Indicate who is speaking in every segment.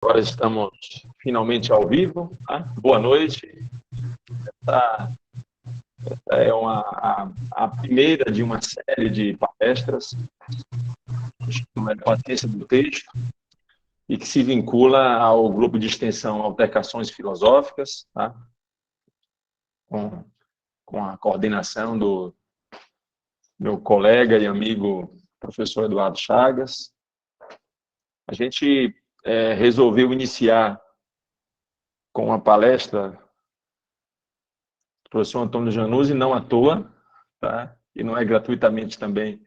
Speaker 1: Agora estamos finalmente ao vivo. Tá? Boa noite. Essa é a primeira de uma série de palestras sobre a paciência do texto e que se vincula ao grupo de extensão Altercações Filosóficas, tá? com a coordenação do meu colega e amigo professor Eduardo Chagas. A gente resolveu iniciar com a palestra do professor Antônio Januzzi, não à toa, tá? E não é gratuitamente também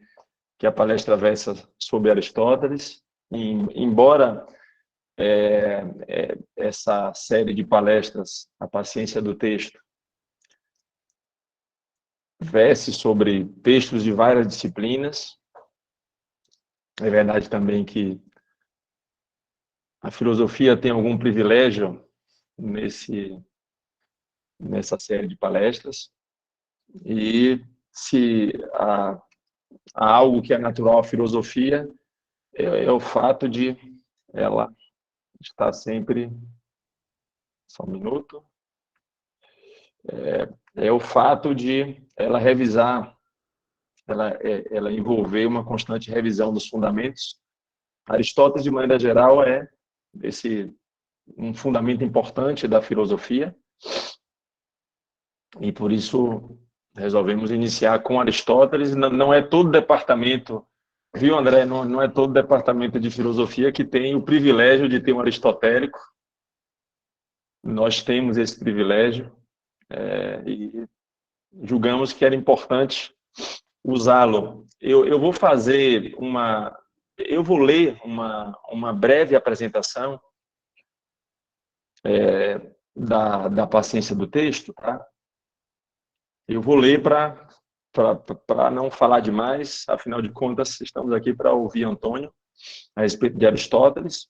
Speaker 1: que a palestra versa sobre Aristóteles, embora essa série de palestras, A Paciência do Texto, verse sobre textos de várias disciplinas. É verdade também que a filosofia tem algum privilégio nessa série de palestras, e se há algo que é natural à filosofia, é o fato de ela estar sempre... Só um minuto. É o fato de ela revisar, ela envolver uma constante revisão dos fundamentos. Aristóteles, de maneira geral, é um fundamento importante da filosofia, e por isso resolvemos iniciar com Aristóteles. Não é todo departamento, viu, André? Não é todo departamento de filosofia que tem o privilégio de ter um aristotélico. Nós temos esse privilégio, e julgamos que era importante usá-lo. Eu vou ler uma breve apresentação da paciência do texto, tá? Eu vou ler para não falar demais, afinal de contas, estamos aqui para ouvir Antônio a respeito de Aristóteles.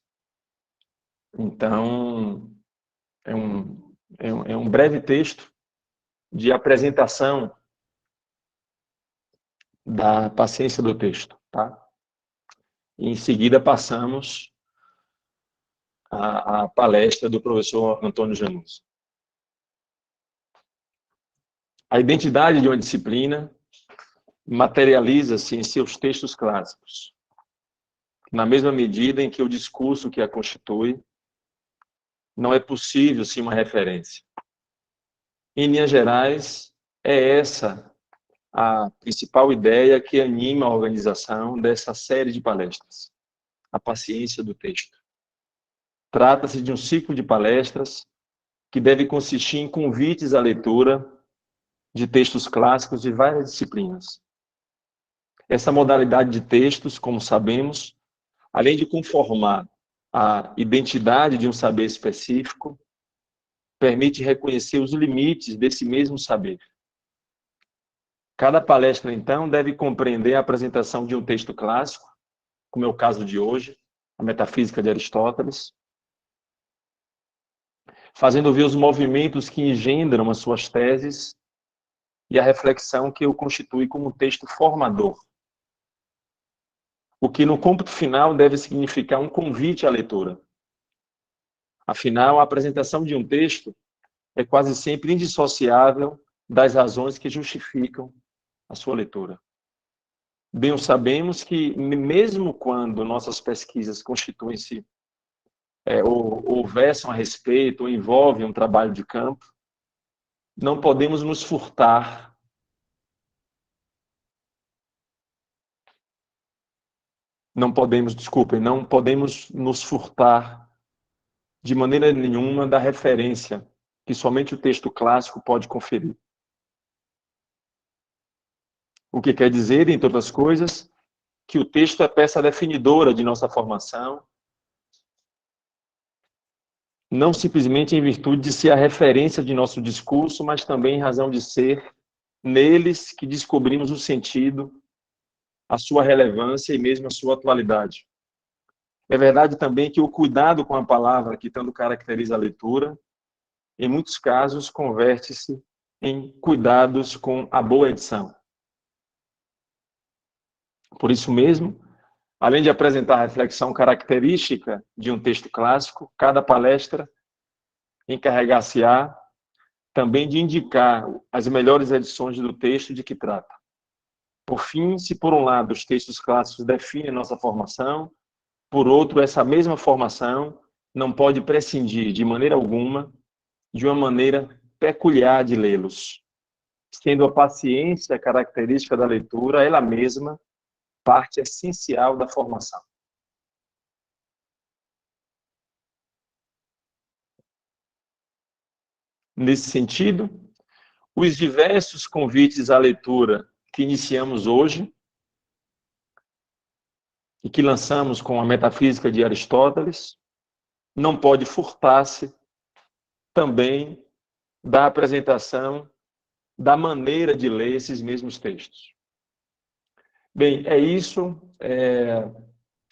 Speaker 1: Então, é um breve texto de apresentação da paciência do texto, tá? E em seguida passamos à palestra do professor Antônio Januzzi. A identidade de uma disciplina materializa-se em seus textos clássicos, na mesma medida em que o discurso que a constitui não é possível sem uma referência. Em linhas gerais, é essa a principal ideia que anima a organização dessa série de palestras, a paciência do texto. Trata-se de um ciclo de palestras que deve consistir em convites à leitura de textos clássicos de várias disciplinas. Essa modalidade de textos, como sabemos, além de conformar a identidade de um saber específico, permite reconhecer os limites desse mesmo saber. Cada palestra, então, deve compreender a apresentação de um texto clássico, como é o caso de hoje, a Metafísica de Aristóteles, fazendo ver os movimentos que engendram as suas teses e a reflexão que o constitui como texto formador. O que, no cômputo final, deve significar um convite à leitura. Afinal, a apresentação de um texto é quase sempre indissociável das razões que justificam a sua leitura. Bem o sabemos que, mesmo quando nossas pesquisas constituem-se ou versam a respeito, ou envolvem um trabalho de campo, não podemos nos furtar não podemos nos furtar de maneira nenhuma da referência que somente o texto clássico pode conferir. O que quer dizer, entre outras coisas, que o texto é peça definidora de nossa formação, não simplesmente em virtude de ser a referência de nosso discurso, mas também em razão de ser neles que descobrimos o sentido, a sua relevância e mesmo a sua atualidade. É verdade também que o cuidado com a palavra, que tanto caracteriza a leitura, em muitos casos converte-se em cuidados com a boa edição. Por isso mesmo, Além de apresentar a reflexão característica de um texto clássico, cada palestra encarregar-se-á também de indicar as melhores edições do texto de que trata. Por fim, se por um lado os textos clássicos definem nossa formação, por outro, essa mesma formação não pode prescindir de maneira alguma de uma maneira peculiar de lê-los, sendo a paciência característica da leitura ela mesma parte essencial da formação. Nesse sentido, os diversos convites à leitura que iniciamos hoje e que lançamos com a Metafísica de Aristóteles não pode furtar-se também da apresentação da maneira de ler esses mesmos textos. Bem, é isso.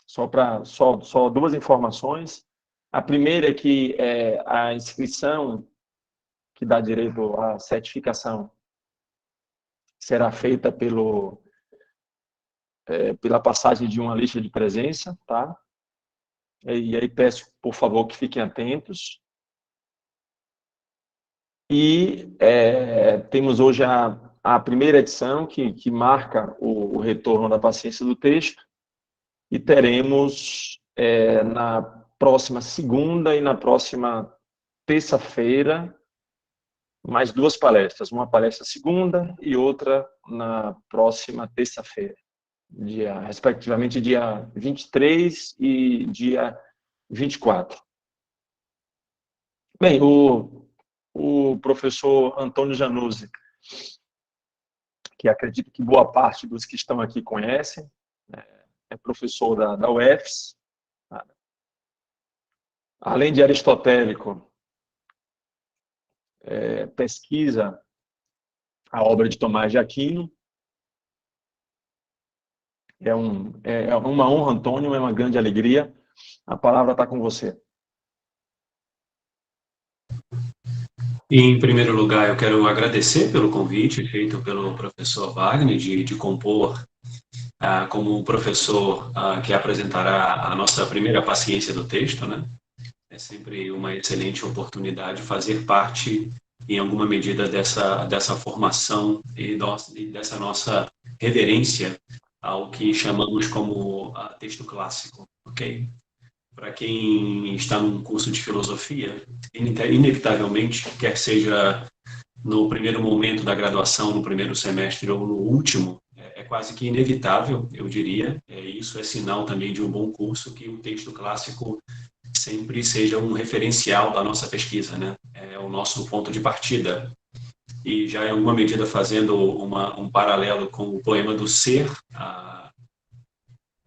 Speaker 1: Só duas informações. A primeira é que a inscrição que dá direito à certificação será feita pela passagem de uma lista de presença, tá? E aí peço, por favor, que fiquem atentos. E temos hoje a primeira edição que marca o retorno da paciência do texto, e teremos na próxima segunda e na próxima terça-feira mais duas palestras, uma palestra segunda e outra na próxima terça-feira, respectivamente dia 23 e dia 24. Bem, o professor Antônio Januzzi, que acredito que boa parte dos que estão aqui conhecem, é professor da UFES, além de aristotélico, pesquisa a obra de Tomás de Aquino. É uma honra, Antônio, é uma grande alegria. A palavra está com você.
Speaker 2: Em primeiro lugar, eu quero agradecer pelo convite feito pelo professor Wagner de compor como professor que apresentará a nossa primeira paciência do texto, né? É sempre uma excelente oportunidade fazer parte, em alguma medida, dessa formação e dessa nossa reverência ao que chamamos como texto clássico, ok? Para quem está num curso de filosofia, inevitavelmente, quer seja no primeiro momento da graduação, no primeiro semestre ou no último, é quase que inevitável, eu diria. Isso é sinal também de um bom curso, que o texto clássico sempre seja um referencial da nossa pesquisa, né? É o nosso ponto de partida. E já, em alguma medida, fazendo um paralelo com o poema do Ser,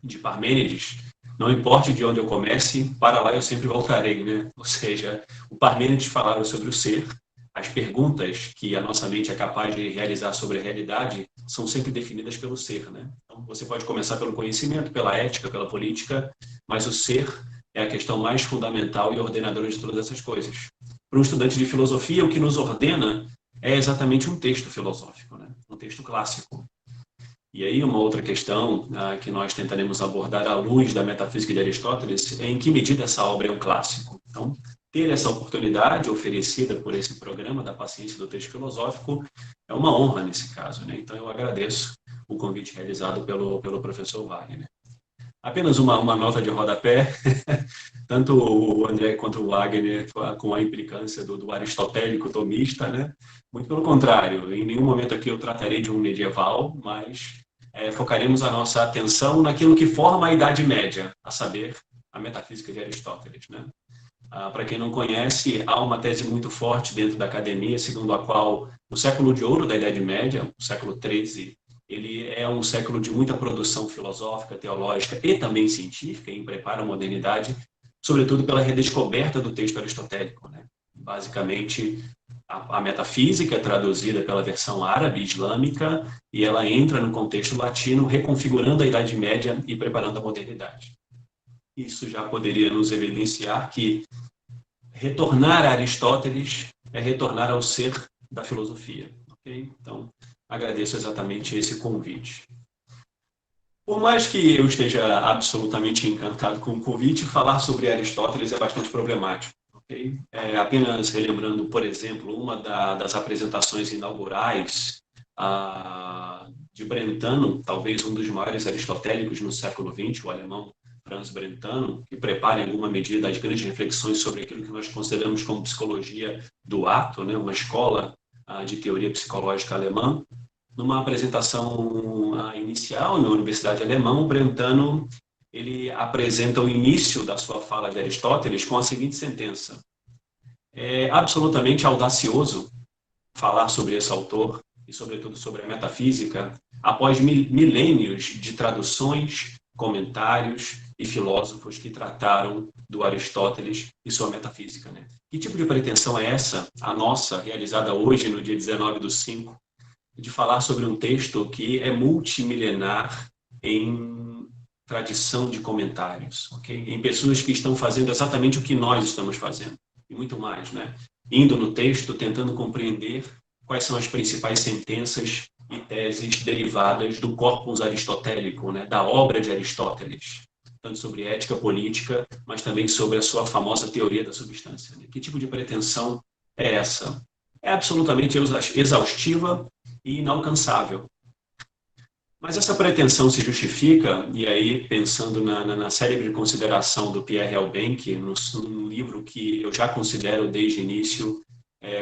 Speaker 2: de Parmênides, não importa de onde eu comece, para lá eu sempre voltarei, né? Ou seja, o Parmênides falava sobre o ser, as perguntas que a nossa mente é capaz de realizar sobre a realidade são sempre definidas pelo ser, né? Então, você pode começar pelo conhecimento, pela ética, pela política, mas o ser é a questão mais fundamental e ordenadora de todas essas coisas. Para um estudante de filosofia, o que nos ordena é exatamente um texto filosófico, né? Um texto clássico. E aí uma outra questão que nós tentaremos abordar à luz da Metafísica de Aristóteles é em que medida essa obra é um clássico. Então, ter essa oportunidade oferecida por esse programa da paciência do texto filosófico é uma honra nesse caso, né? Então eu agradeço o convite realizado pelo professor Wagner. Apenas uma nota de rodapé, tanto o André quanto o Wagner com a implicância do aristotélico tomista, né? Muito pelo contrário, em nenhum momento aqui eu tratarei de um medieval, mas focaremos a nossa atenção naquilo que forma a Idade Média, a saber, a metafísica de Aristóteles, né? Para quem não conhece, há uma tese muito forte dentro da academia, segundo a qual o século de ouro da Idade Média, o século XIII, ele é um século de muita produção filosófica, teológica e também científica, em preparo à modernidade, sobretudo pela redescoberta do texto aristotélico, né? Basicamente, a metafísica é traduzida pela versão árabe islâmica e ela entra no contexto latino, reconfigurando a Idade Média e preparando a modernidade. Isso já poderia nos evidenciar que retornar a Aristóteles é retornar ao ser da filosofia. Okay? Então, agradeço exatamente esse convite. Por mais que eu esteja absolutamente encantado com o convite, falar sobre Aristóteles é bastante problemático. Okay? Apenas relembrando, por exemplo, uma das apresentações inaugurais de Brentano, talvez um dos maiores aristotélicos no século XX, o alemão Franz Brentano, que prepara em alguma medida as grandes reflexões sobre aquilo que nós consideramos como psicologia do ato, né? Uma escola de teoria psicológica alemã. Numa apresentação inicial na Universidade Alemã, o Brentano ele apresenta o início da sua fala de Aristóteles com a seguinte sentença: é absolutamente audacioso falar sobre esse autor e, sobretudo, sobre a metafísica após milênios de traduções, comentários e filósofos que trataram do Aristóteles e sua metafísica. Né? Que tipo de pretensão é essa, a nossa, realizada hoje, no dia 19/5, de falar sobre um texto que é multimilenar em tradição de comentários, okay? Em pessoas que estão fazendo exatamente o que nós estamos fazendo, e muito mais, né? Indo no texto, tentando compreender quais são as principais sentenças e teses derivadas do corpus aristotélico, né? Da obra de Aristóteles, tanto sobre ética política, mas também sobre a sua famosa teoria da substância. Né? Que tipo de pretensão é essa? É absolutamente exaustiva e inalcançável. Mas essa pretensão se justifica, e aí pensando na célebre consideração do Pierre Elbenck, num livro que eu já considero desde o início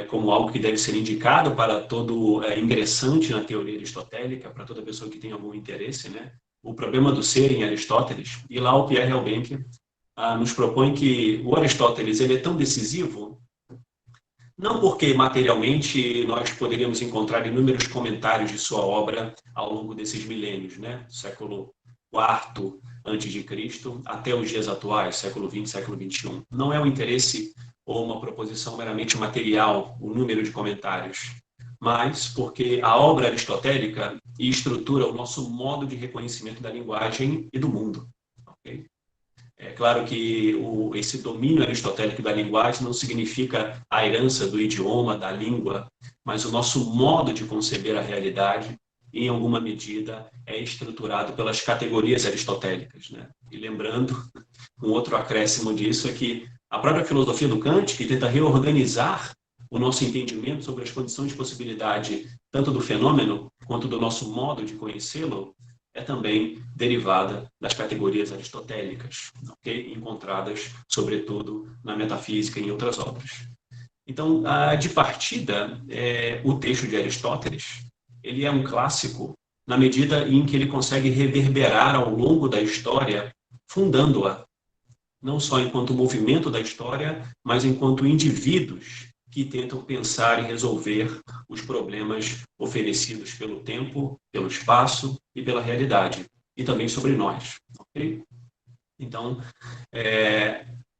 Speaker 2: como algo que deve ser indicado para todo ingressante na teoria aristotélica, para toda pessoa que tem algum interesse, né? O problema do ser em Aristóteles, e lá o Pierre Elbenck nos propõe que o Aristóteles ele é tão decisivo não porque materialmente nós poderíamos encontrar inúmeros comentários de sua obra ao longo desses milênios, né? Século IV a.C. até os dias atuais, século XX, século XXI. Não é um interesse ou uma proposição meramente material, o número de comentários, mas porque a obra aristotélica estrutura o nosso modo de reconhecimento da linguagem e do mundo. Okay? É claro que esse domínio aristotélico da linguagem não significa a herança do idioma, da língua, mas o nosso modo de conceber a realidade, em alguma medida, é estruturado pelas categorias aristotélicas. Né? E lembrando, um outro acréscimo disso é que a própria filosofia do Kant, que tenta reorganizar o nosso entendimento sobre as condições de possibilidade, tanto do fenômeno quanto do nosso modo de conhecê-lo, é também derivada das categorias aristotélicas, okay? Encontradas, sobretudo, na metafísica e em outras obras. Então, de partida, o texto de Aristóteles ele é um clássico na medida em que ele consegue reverberar ao longo da história, fundando-a, não só enquanto movimento da história, mas enquanto indivíduos que tentam pensar e resolver os problemas oferecidos pelo tempo, pelo espaço e pela realidade, e também sobre nós. Okay? Então,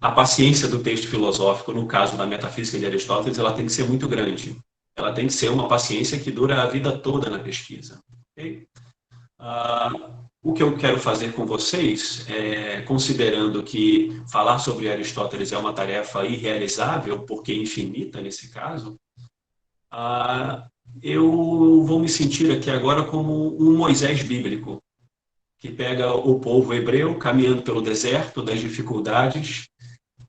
Speaker 2: a paciência do texto filosófico, no caso da metafísica de Aristóteles, ela tem que ser muito grande. Ela tem que ser uma paciência que dura a vida toda na pesquisa. Okay? O que eu quero fazer com vocês, considerando que falar sobre Aristóteles é uma tarefa irrealizável, porque infinita nesse caso, eu vou me sentir aqui agora como um Moisés bíblico, que pega o povo hebreu caminhando pelo deserto das dificuldades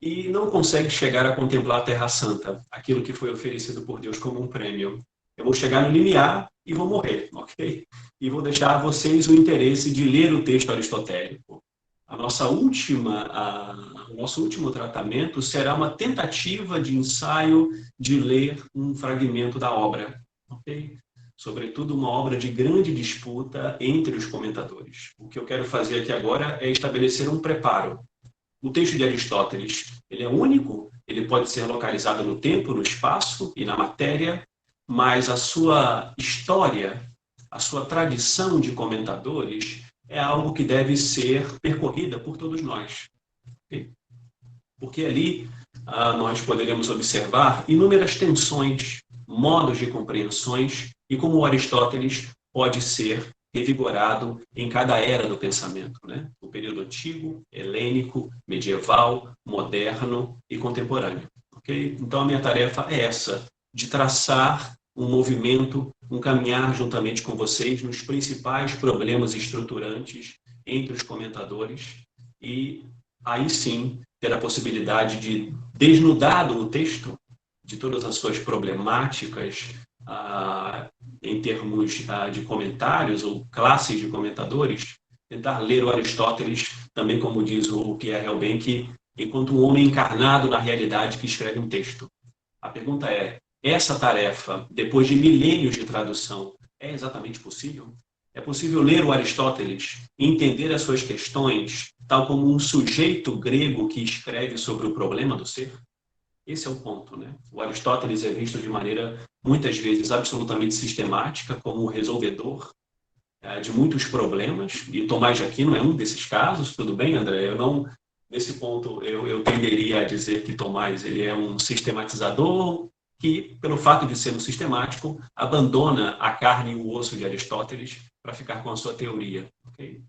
Speaker 2: e não consegue chegar a contemplar a Terra Santa, aquilo que foi oferecido por Deus como um prêmio. Eu vou chegar no limiar e vou morrer, ok? E vou deixar a vocês o interesse de ler o texto aristotélico. O nosso último tratamento será uma tentativa de ensaio de ler um fragmento da obra, ok? Sobretudo uma obra de grande disputa entre os comentadores. O que eu quero fazer aqui agora é estabelecer um preparo. O texto de Aristóteles, ele é único, ele pode ser localizado no tempo, no espaço e na matéria, mas a sua história, a sua tradição de comentadores é algo que deve ser percorrida por todos nós. Okay? Porque ali nós poderemos observar inúmeras tensões, modos de compreensões e como o Aristóteles pode ser revigorado em cada era do pensamento, né? O período antigo, helênico, medieval, moderno e contemporâneo. Okay? Então a minha tarefa é essa, de traçar um movimento, um caminhar juntamente com vocês nos principais problemas estruturantes entre os comentadores e aí sim ter a possibilidade de, desnudado o texto de todas as suas problemáticas em termos de comentários ou classes de comentadores, tentar ler o Aristóteles também, como diz o Pierre Hellbenck, enquanto um homem encarnado na realidade que escreve um texto. A pergunta é, essa tarefa, depois de milênios de tradução, é exatamente possível? É possível ler o Aristóteles e entender as suas questões, tal como um sujeito grego que escreve sobre o problema do ser? Esse é o ponto, né? O Aristóteles é visto de maneira, muitas vezes, absolutamente sistemática, como o resolvedor de muitos problemas, e Tomás de Aquino é um desses casos, tudo bem, André? Eu não, nesse ponto, eu tenderia a dizer que Tomás ele é um sistematizador que, pelo fato de ser um sistemático, abandona a carne e o osso de Aristóteles para ficar com a sua teoria. Okay?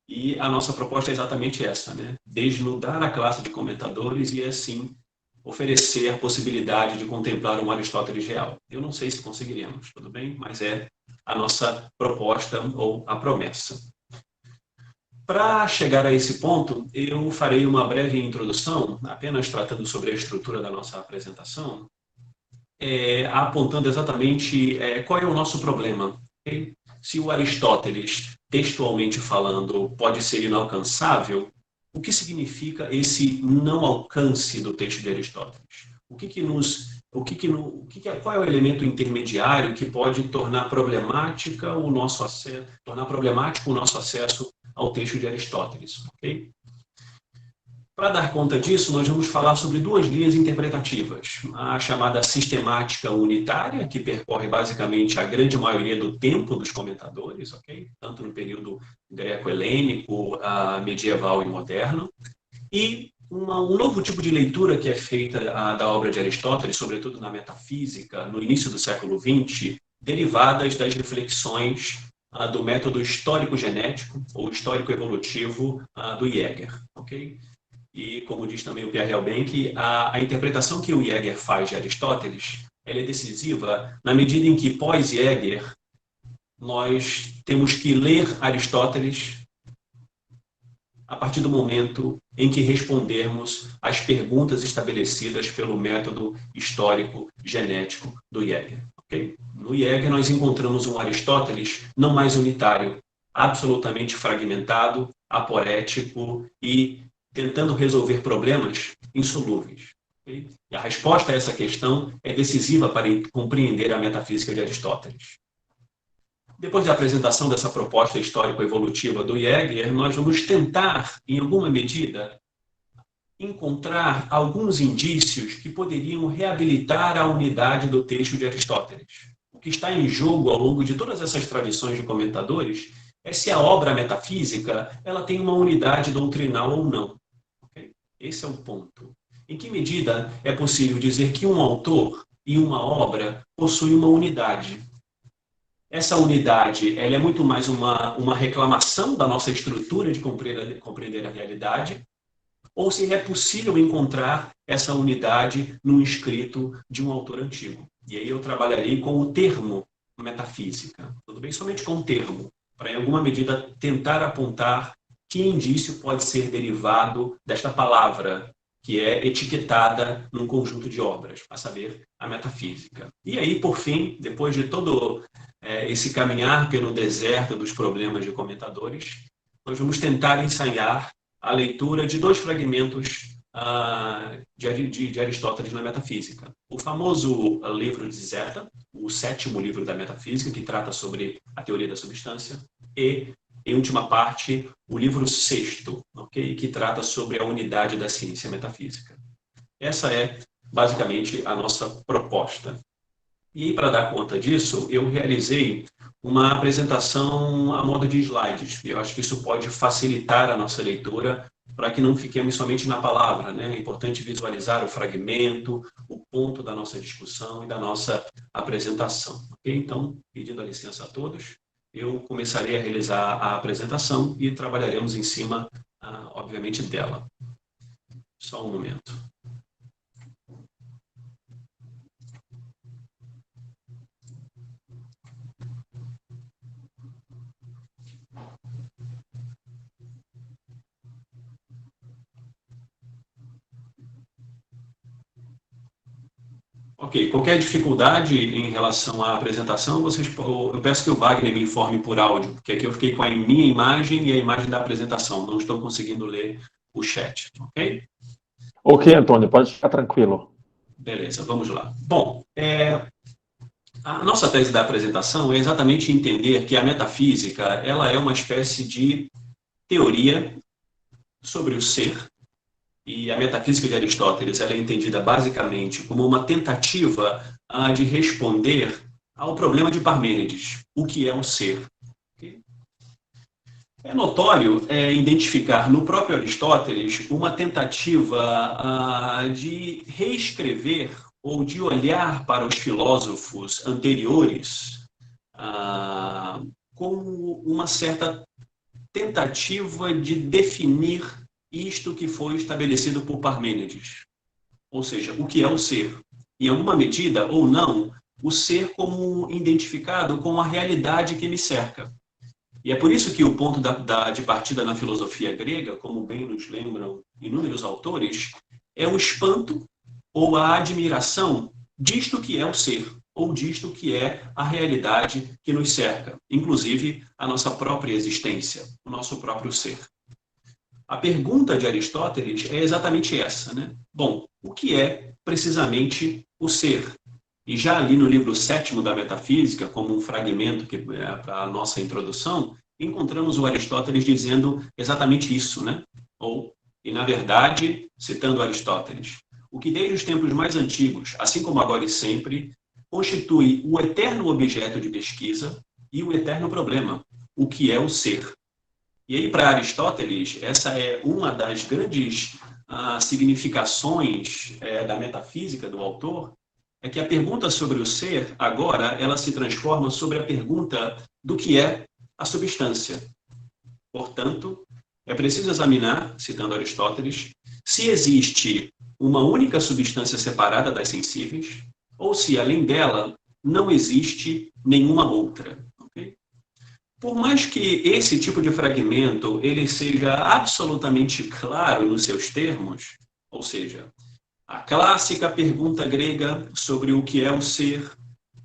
Speaker 2: E a nossa proposta é exatamente essa, né? Desnudar a classe de comentadores e, assim, oferecer a possibilidade de contemplar um Aristóteles real. Eu não sei se conseguiremos, tudo bem? Mas é a nossa proposta ou a promessa. Para chegar a esse ponto, eu farei uma breve introdução, apenas tratando sobre a estrutura da nossa apresentação, apontando exatamente qual é o nosso problema. Okay? Se o Aristóteles, textualmente falando, pode ser inalcançável, o que significa esse não alcance do texto de Aristóteles? Qual é o elemento intermediário que pode tornar problemático o nosso acesso ao texto de Aristóteles? Okay? Para dar conta disso, nós vamos falar sobre duas linhas interpretativas. A chamada sistemática unitária, que percorre basicamente a grande maioria do tempo dos comentadores, okay? Tanto no período greco-helênico, medieval e moderno. E um novo tipo de leitura que é feita da obra de Aristóteles, sobretudo na metafísica, no início do século XX, derivadas das reflexões do método histórico-genético ou histórico-evolutivo do Jäger. Okay? E, como diz também o Pierre Hellbenck, a interpretação que o Jäger faz de Aristóteles ela é decisiva na medida em que, pós-Jäger, nós temos que ler Aristóteles a partir do momento em que respondermos às perguntas estabelecidas pelo método histórico-genético do Jäger. Okay? No Jäger, nós encontramos um Aristóteles não mais unitário, absolutamente fragmentado, aporético e tentando resolver problemas insolúveis. Okay? E a resposta a essa questão é decisiva para compreender a metafísica de Aristóteles. Depois da apresentação dessa proposta histórico-evolutiva do Jäger, nós vamos tentar, em alguma medida, encontrar alguns indícios que poderiam reabilitar a unidade do texto de Aristóteles. O que está em jogo ao longo de todas essas tradições de comentadores é se a obra metafísica ela tem uma unidade doutrinal ou não. Okay? Esse é o ponto. Em que medida é possível dizer que um autor e uma obra possuem uma unidade? Essa unidade ela é muito mais uma reclamação da nossa estrutura de compreender a realidade, ou se é possível encontrar essa unidade num escrito de um autor antigo. E aí eu trabalharei com o termo metafísica, tudo bem? Somente com o termo, para em alguma medida tentar apontar que indício pode ser derivado desta palavra que é etiquetada num conjunto de obras, a saber, a metafísica. E aí, por fim, depois de todo esse caminhar pelo deserto dos problemas de comentadores, nós vamos tentar ensaiar a leitura de dois fragmentos de Aristóteles na metafísica. O famoso livro de Zeta, o sétimo livro da metafísica, que trata sobre a teoria da substância, e, em última parte, o livro sexto, okay, que trata sobre a unidade da ciência metafísica. Essa é, basicamente, a nossa proposta. E, para dar conta disso, eu realizei uma apresentação a modo de slides. Eu acho que isso pode facilitar a nossa leitura para que não fiquemos somente na palavra, né? É importante visualizar o fragmento, o ponto da nossa discussão e da nossa apresentação. Okay? Então, pedindo a licença a todos, eu começarei a realizar a apresentação e trabalharemos em cima, obviamente, dela. Só um momento. Ok, qualquer dificuldade em relação à apresentação, eu peço que o Wagner me informe por áudio, porque aqui eu fiquei com a minha imagem e a imagem da apresentação, não estou conseguindo ler o chat, ok?
Speaker 1: Ok, Antônio, pode ficar tranquilo.
Speaker 2: Beleza, vamos lá. Bom, a nossa tese da apresentação é exatamente entender que a metafísica ela é uma espécie de teoria sobre o ser, e a metafísica de Aristóteles ela é entendida basicamente como uma tentativa de responder ao problema de Parmênides, o que é o ser. É notório identificar no próprio Aristóteles uma tentativa de reescrever ou de olhar para os filósofos anteriores como uma certa tentativa de definir isto que foi estabelecido por Parmênides, ou seja, o que é o ser. Em alguma medida, ou não, o ser como identificado com a realidade que me cerca. E é por isso que o ponto de partida na filosofia grega, como bem nos lembram inúmeros autores, é o espanto ou a admiração disto que é o ser, ou disto que é a realidade que nos cerca, inclusive a nossa própria existência, o nosso próprio ser. A pergunta de Aristóteles é exatamente essa, né? Bom, o que é precisamente o ser? E já ali no livro 7º da Metafísica, como um fragmento que é para a nossa introdução, encontramos o Aristóteles dizendo exatamente isso, né? E na verdade, citando Aristóteles, o que desde os tempos mais antigos, assim como agora e sempre, constitui o eterno objeto de pesquisa e o eterno problema, o que é o ser. E aí, para Aristóteles, essa é uma das grandes significações da metafísica do autor, é que a pergunta sobre o ser, agora, ela se transforma sobre a pergunta do que é a substância. Portanto, é preciso examinar, citando Aristóteles, se existe uma única substância separada das sensíveis, ou se, além dela, não existe nenhuma outra. Okay? Por mais que esse tipo de fragmento ele seja absolutamente claro nos seus termos, ou seja, a clássica pergunta grega sobre o que é o ser,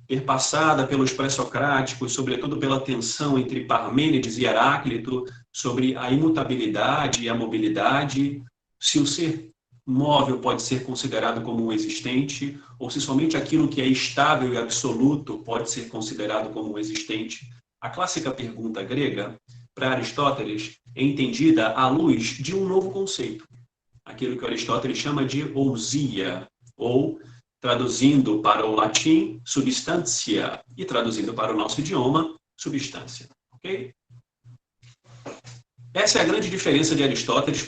Speaker 2: perpassada pelos pré-socráticos, sobretudo pela tensão entre Parmênides e Heráclito, sobre a imutabilidade e a mobilidade, se o ser móvel pode ser considerado como um existente, ou se somente aquilo que é estável e absoluto pode ser considerado como um existente. A clássica pergunta grega, para Aristóteles, é entendida à luz de um novo conceito, aquilo que Aristóteles chama de ousia, ou, traduzindo para o latim, substantia, e traduzindo para o nosso idioma, substância. Ok? Essa é a grande diferença de Aristóteles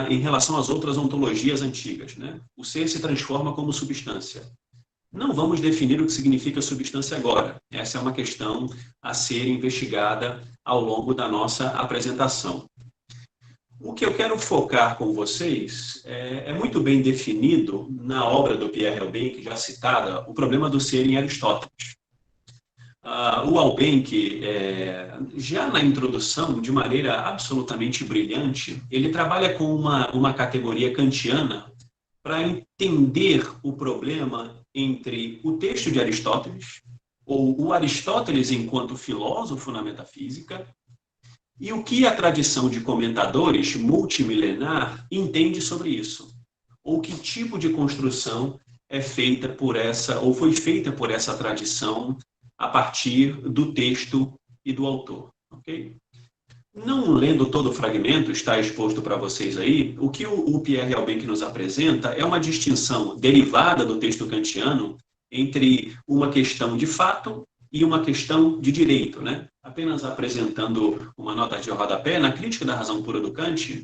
Speaker 2: em relação às outras ontologias antigas, né? O ser se transforma como substância. Não vamos definir o que significa substância agora. Essa é uma questão a ser investigada ao longo da nossa apresentação. O que eu quero focar com vocês é muito bem definido na obra do Pierre Albenque, já citada, o problema do ser em Aristóteles. O Albenque, já na introdução, de maneira absolutamente brilhante, ele trabalha com uma categoria kantiana para entender o problema entre o texto de Aristóteles, ou o Aristóteles enquanto filósofo na metafísica, e o que a tradição de comentadores multimilenar entende sobre isso? Ou que tipo de construção é feita por essa, ou foi feita por essa tradição a partir do texto e do autor? Okay? Não lendo todo o fragmento, está exposto para vocês aí, o que o Pierre Albenque nos apresenta é uma distinção derivada do texto kantiano entre uma questão de fato e uma questão de direito, né? Apenas apresentando uma nota de rodapé, na crítica da razão pura do Kant,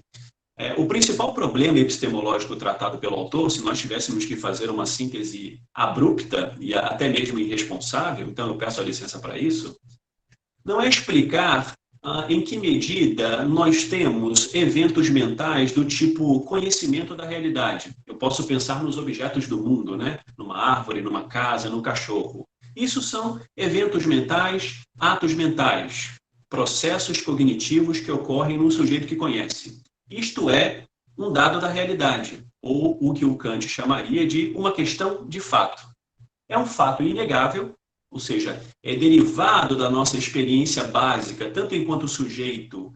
Speaker 2: o principal problema epistemológico tratado pelo autor, se nós tivéssemos que fazer uma síntese abrupta e até mesmo irresponsável, então eu peço a licença para isso, não é explicar em que medida nós temos eventos mentais do tipo conhecimento da realidade. Eu posso pensar nos objetos do mundo, né? Numa árvore, numa casa, num cachorro. Isso são eventos mentais, atos mentais, processos cognitivos que ocorrem num sujeito que conhece. Isto é um dado da realidade, ou o que o Kant chamaria de uma questão de fato. é um fato inegável, ou seja, é derivado da nossa experiência básica, tanto enquanto sujeito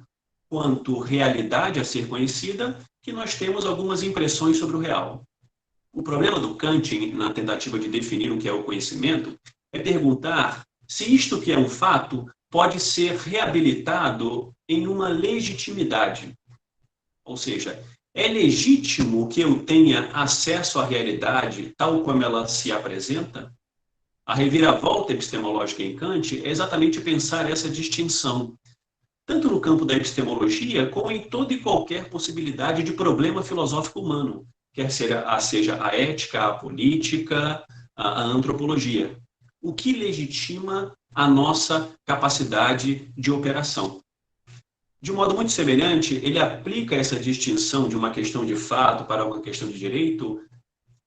Speaker 2: quanto realidade a ser conhecida, que nós temos algumas impressões sobre o real. O problema do Kant, na tentativa de definir o que é o conhecimento, é perguntar se isto que é um fato pode ser reabilitado em uma legitimidade. Ou seja, é legítimo que eu tenha acesso à realidade tal como ela se apresenta? A reviravolta epistemológica em Kant é exatamente pensar essa distinção, tanto no campo da epistemologia, como em toda e qualquer possibilidade de problema filosófico humano, quer seja a ética, a política, a antropologia. O que legitima a nossa capacidade de operação. De um modo muito semelhante, ele aplica essa distinção de uma questão de fato para uma questão de direito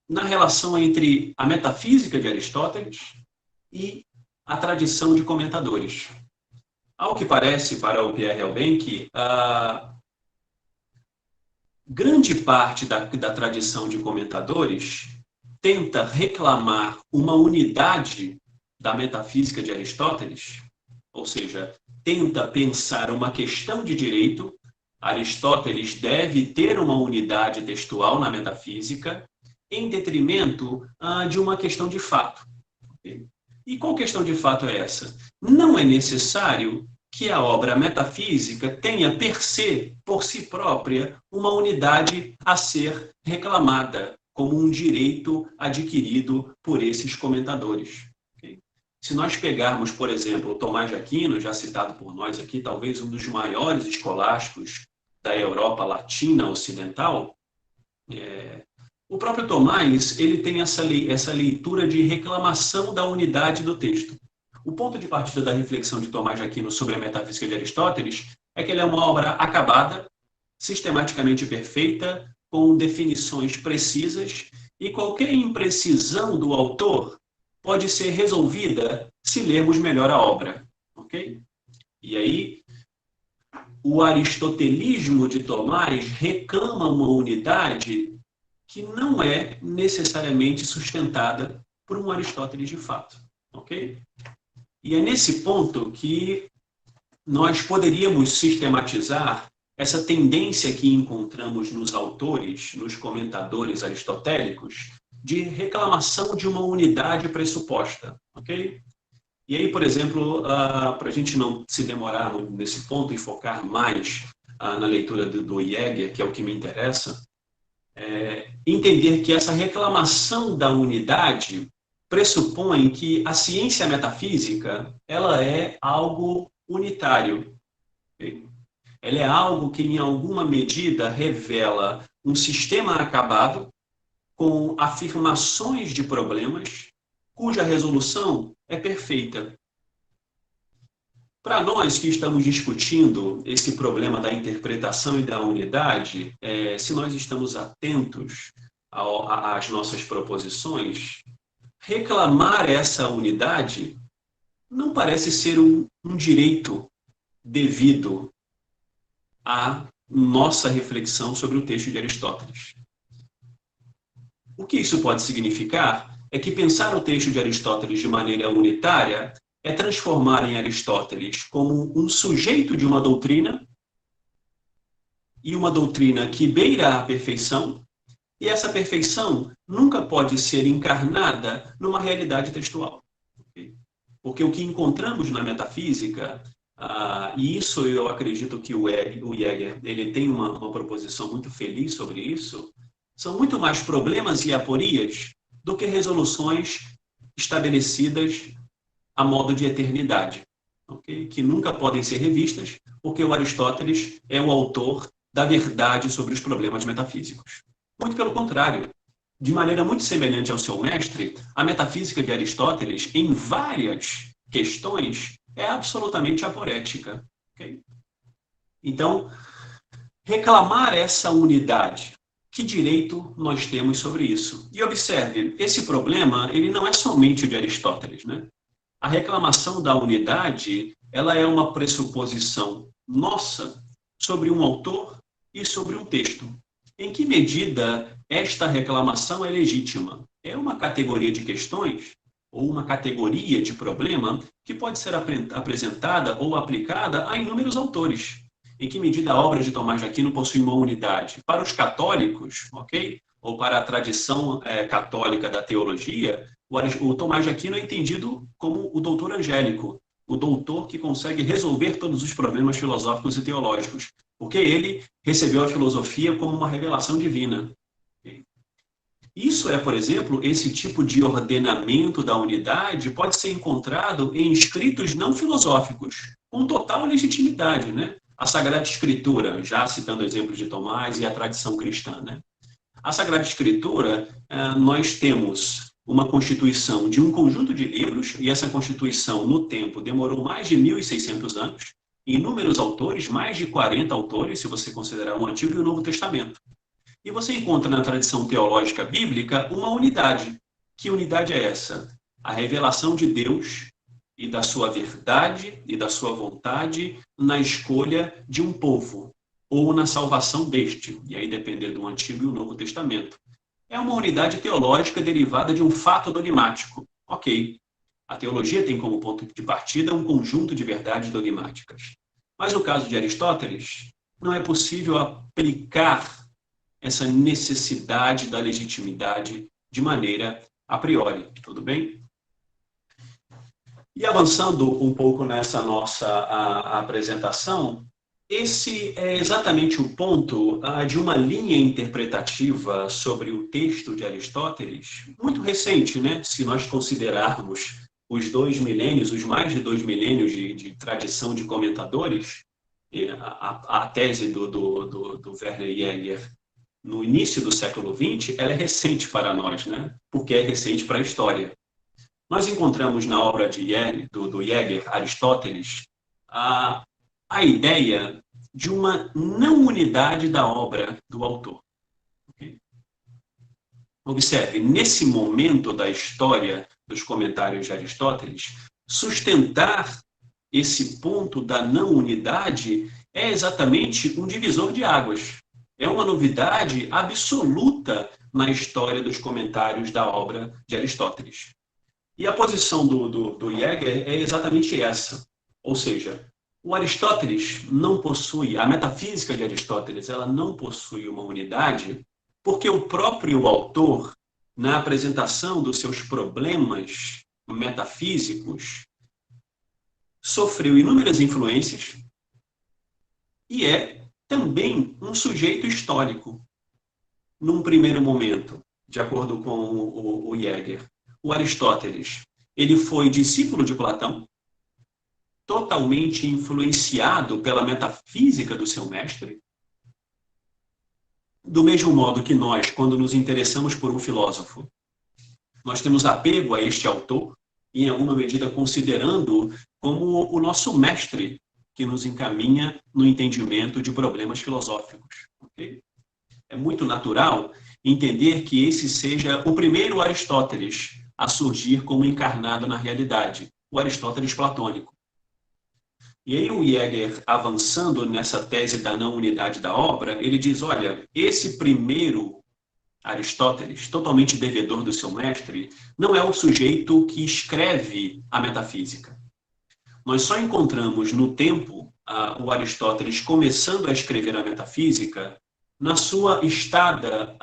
Speaker 2: na relação entre a metafísica de Aristóteles e a tradição de comentadores. Ao que parece, para o Pierre Elbenck, a grande parte da tradição de comentadores tenta reclamar uma unidade da metafísica de Aristóteles, ou seja, tenta pensar uma questão de direito. Aristóteles deve ter uma unidade textual na metafísica, em detrimento de uma questão de fato. E qual questão de fato é essa? Não é necessário que a obra metafísica tenha per se, por si própria, uma unidade a ser reclamada como um direito adquirido por esses comentadores. Se nós pegarmos, por exemplo, Tomás de Aquino, já citado por nós aqui, talvez um dos maiores escolásticos da Europa Latina Ocidental, o próprio Tomás ele tem essa leitura de reclamação da unidade do texto. O ponto de partida da reflexão de Tomás de Aquino sobre a metafísica de Aristóteles é que ele é uma obra acabada, sistematicamente perfeita, com definições precisas, e qualquer imprecisão do autor pode ser resolvida se lermos melhor a obra. Ok? E aí, o aristotelismo de Tomás reclama uma unidade que não é necessariamente sustentada por um Aristóteles de fato. Ok? E é nesse ponto que nós poderíamos sistematizar essa tendência que encontramos nos autores, nos comentadores aristotélicos, de reclamação de uma unidade pressuposta. Ok? E aí, por exemplo, para a gente não se demorar nesse ponto e focar mais na leitura do Jäger, que é o que me interessa, entender que essa reclamação da unidade pressupõe que a ciência metafísica ela é algo unitário. Ela é algo que, em alguma medida, revela um sistema acabado com afirmações de problemas cuja resolução é perfeita. Para nós que estamos discutindo esse problema da interpretação e da unidade, se nós estamos atentos às nossas proposições, reclamar essa unidade não parece ser um direito devido à nossa reflexão sobre o texto de Aristóteles. O que isso pode significar é que pensar o texto de Aristóteles de maneira unitária é transformar em Aristóteles como um sujeito de uma doutrina, e uma doutrina que beira a perfeição, e essa perfeição nunca pode ser encarnada numa realidade textual. Porque o que encontramos na metafísica, e isso eu acredito que o Jäger ele tem uma proposição muito feliz sobre isso, são muito mais problemas e aporias do que resoluções estabelecidas a modo de eternidade, okay? Que nunca podem ser revistas, porque o Aristóteles é o autor da verdade sobre os problemas metafísicos. Muito pelo contrário, de maneira muito semelhante ao seu mestre, a metafísica de Aristóteles, em várias questões, é absolutamente aporética. Okay? Então, reclamar essa unidade, que direito nós temos sobre isso? E observe, esse problema ele não é somente o de Aristóteles, né? A reclamação da unidade, ela é uma pressuposição nossa sobre um autor e sobre um texto. Em que medida esta reclamação é legítima? É uma categoria de questões ou uma categoria de problema que pode ser apresentada ou aplicada a inúmeros autores. Em que medida a obra de Tomás de Aquino possui uma unidade? Para os católicos, ok? Ou para a tradição católica da teologia, o Tomás de Aquino é entendido como o doutor angélico, o doutor que consegue resolver todos os problemas filosóficos e teológicos, porque ele recebeu a filosofia como uma revelação divina. Isso é, por exemplo, esse tipo de ordenamento da unidade pode ser encontrado em escritos não filosóficos, com total legitimidade, né? A Sagrada Escritura, já citando exemplos de Tomás e a tradição cristã, né? A Sagrada Escritura, nós temos uma constituição de um conjunto de livros, e essa constituição, no tempo, demorou mais de 1.600 anos, inúmeros autores, mais de 40 autores, se você considerar o Antigo e o Novo Testamento. E você encontra na tradição teológica bíblica uma unidade. Que unidade é essa? A revelação de Deus e da sua verdade e da sua vontade na escolha de um povo, ou na salvação deste, e aí depender do Antigo e o Novo Testamento. É uma unidade teológica derivada de um fato dogmático. Ok, a teologia tem como ponto de partida um conjunto de verdades dogmáticas. Mas no caso de Aristóteles, não é possível aplicar essa necessidade da legitimidade de maneira a priori, tudo bem? E avançando um pouco nessa nossa apresentação, esse é exatamente o ponto de uma linha interpretativa sobre o texto de Aristóteles, muito recente, né? Se nós considerarmos os 2 milênios, os mais de 2 milênios de tradição de comentadores, a tese do Werner Jäger no início do século XX, ela é recente para nós, né? Porque é recente para a história. Nós encontramos na obra do Jäger, Aristóteles, a ideia de uma não unidade da obra do autor. Okay? Observe, nesse momento da história dos comentários de Aristóteles, sustentar esse ponto da não unidade é exatamente um divisor de águas. É uma novidade absoluta na história dos comentários da obra de Aristóteles. E a posição do Jäger é exatamente essa. Ou seja, o Aristóteles não possui, a metafísica de Aristóteles, ela não possui uma unidade, porque o próprio autor, na apresentação dos seus problemas metafísicos, sofreu inúmeras influências e é também um sujeito histórico. Num primeiro momento, de acordo com o Jäger, o Aristóteles, ele foi discípulo de Platão, totalmente influenciado pela metafísica do seu mestre. Do mesmo modo que nós, quando nos interessamos por um filósofo, nós temos apego a este autor, e em alguma medida considerando como o nosso mestre que nos encaminha no entendimento de problemas filosóficos. Okay? É muito natural entender que esse seja o primeiro Aristóteles a surgir como encarnado na realidade, o Aristóteles platônico. E aí o Jäger, avançando nessa tese da não unidade da obra, ele diz, olha, esse primeiro Aristóteles, totalmente devedor do seu mestre, não é o sujeito que escreve a metafísica. Nós só encontramos no tempo o Aristóteles começando a escrever a metafísica na sua estada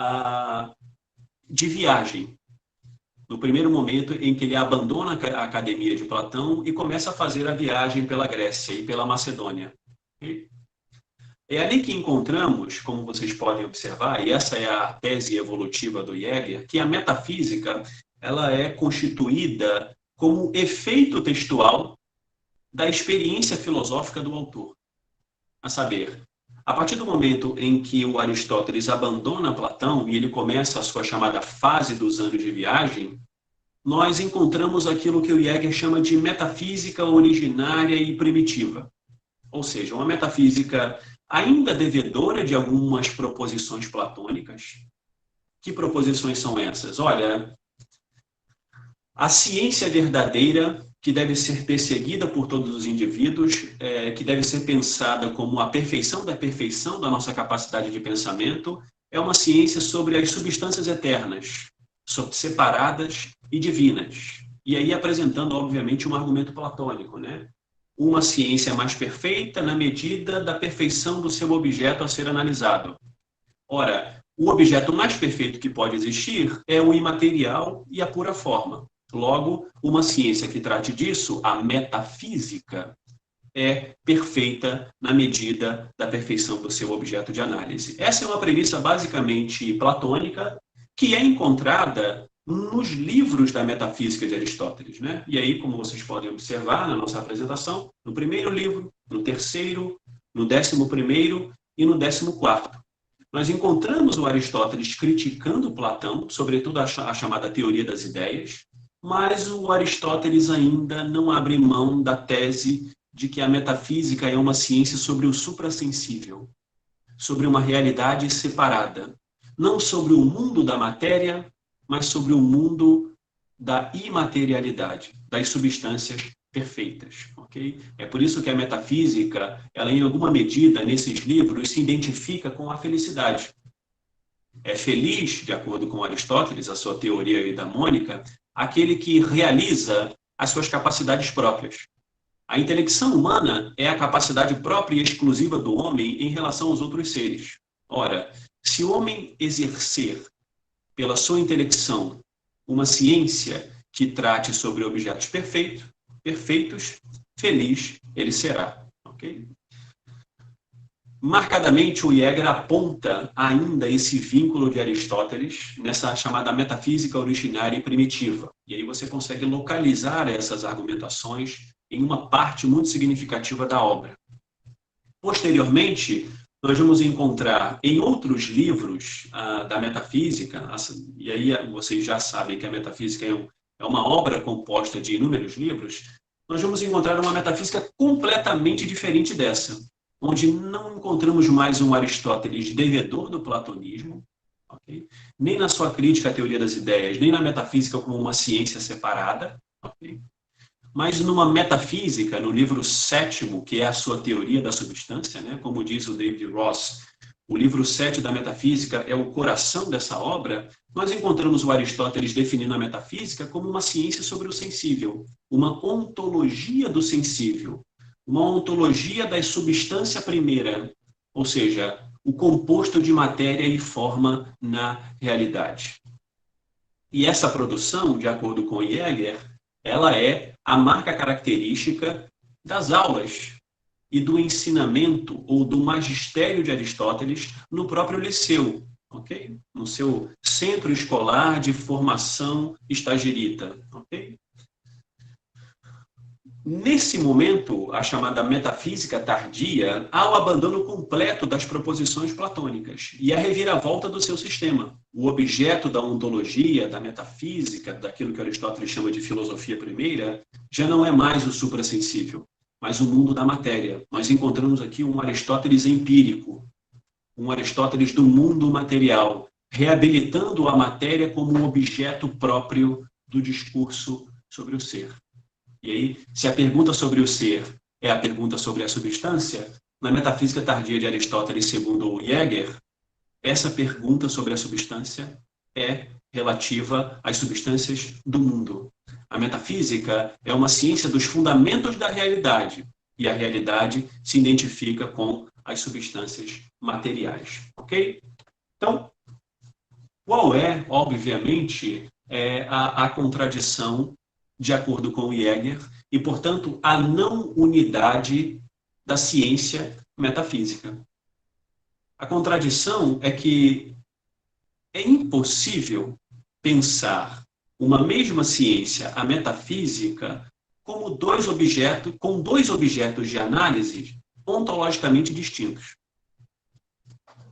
Speaker 2: de viagem. No primeiro momento em que ele abandona a academia de Platão e começa a fazer a viagem pela Grécia e pela Macedônia. É ali que encontramos, como vocês podem observar, e essa é a tese evolutiva do Jäger, que a metafísica ela é constituída como efeito textual da experiência filosófica do autor. A saber, a partir do momento em que o Aristóteles abandona Platão e ele começa a sua chamada fase dos anos de viagem, nós encontramos aquilo que o Jäger chama de metafísica originária e primitiva. Ou seja, uma metafísica ainda devedora de algumas proposições platônicas. Que proposições são essas? Olha, a ciência verdadeira, que deve ser perseguida por todos os indivíduos, que deve ser pensada como a perfeição da nossa capacidade de pensamento, é uma ciência sobre as substâncias eternas, separadas e divinas. E aí apresentando, obviamente, um argumento platônico, né? Uma ciência mais perfeita na medida da perfeição do seu objeto a ser analisado. Ora, o objeto mais perfeito que pode existir é o imaterial e a pura forma. Logo, uma ciência que trate disso, a metafísica, é perfeita na medida da perfeição do seu objeto de análise. Essa é uma premissa basicamente platônica, que é encontrada nos livros da metafísica de Aristóteles, né? E aí, como vocês podem observar na nossa apresentação, no primeiro livro, no terceiro, no 11º e no 14º. Nós encontramos o Aristóteles criticando Platão, sobretudo a chamada teoria das ideias, mas o Aristóteles ainda não abre mão da tese de que a metafísica é uma ciência sobre o suprassensível, sobre uma realidade separada, não sobre o mundo da matéria, mas sobre o mundo da imaterialidade, das substâncias perfeitas, ok? É por isso que a metafísica, ela em alguma medida, nesses livros, se identifica com a felicidade. É feliz, de acordo com Aristóteles, a sua teoria eudamônica, aquele que realiza as suas capacidades próprias. A intelecção humana é a capacidade própria e exclusiva do homem em relação aos outros seres. Ora, se o homem exercer, pela sua intelecção, uma ciência que trate sobre objetos perfeitos, feliz ele será. Okay? Marcadamente, o Jäger aponta ainda esse vínculo de Aristóteles nessa chamada metafísica originária e primitiva. E aí você consegue localizar essas argumentações em uma parte muito significativa da obra. Posteriormente, nós vamos encontrar em outros livros da metafísica, e aí vocês já sabem que a metafísica é uma obra composta de inúmeros livros, nós vamos encontrar uma metafísica completamente diferente dessa, onde não encontramos mais um Aristóteles devedor do platonismo, okay? Nem na sua crítica à teoria das ideias, nem na metafísica como uma ciência separada, okay? Mas numa metafísica, no livro 7º, que é a sua teoria da substância, né? Como diz o David Ross, o livro 7 da metafísica é o coração dessa obra, nós encontramos o Aristóteles definindo a metafísica como uma ciência sobre o sensível, uma ontologia do sensível, uma ontologia da substância primeira, ou seja, o composto de matéria e forma na realidade. E essa produção, de acordo com Jäger, ela é a marca característica das aulas e do ensinamento ou do magistério de Aristóteles no próprio liceu, ok? No seu centro escolar de formação estagirita, ok? Nesse momento, a chamada metafísica tardia, há o abandono completo das proposições platônicas e a reviravolta do seu sistema. O objeto da ontologia, da metafísica, daquilo que Aristóteles chama de filosofia primeira, já não é mais o suprassensível, mas o mundo da matéria. Nós encontramos aqui um Aristóteles empírico, um Aristóteles do mundo material, reabilitando a matéria como um objeto próprio do discurso sobre o ser. E aí, se a pergunta sobre o ser é a pergunta sobre a substância, na metafísica tardia de Aristóteles, segundo o Jäger, essa pergunta sobre a substância é relativa às substâncias do mundo. A metafísica é uma ciência dos fundamentos da realidade, e a realidade se identifica com as substâncias materiais. Ok? Então, qual é, obviamente, a contradição de acordo com o Jäger, e, portanto, a não unidade da ciência metafísica? A contradição é que é impossível pensar uma mesma ciência, a metafísica, como com dois objetos de análise ontologicamente distintos.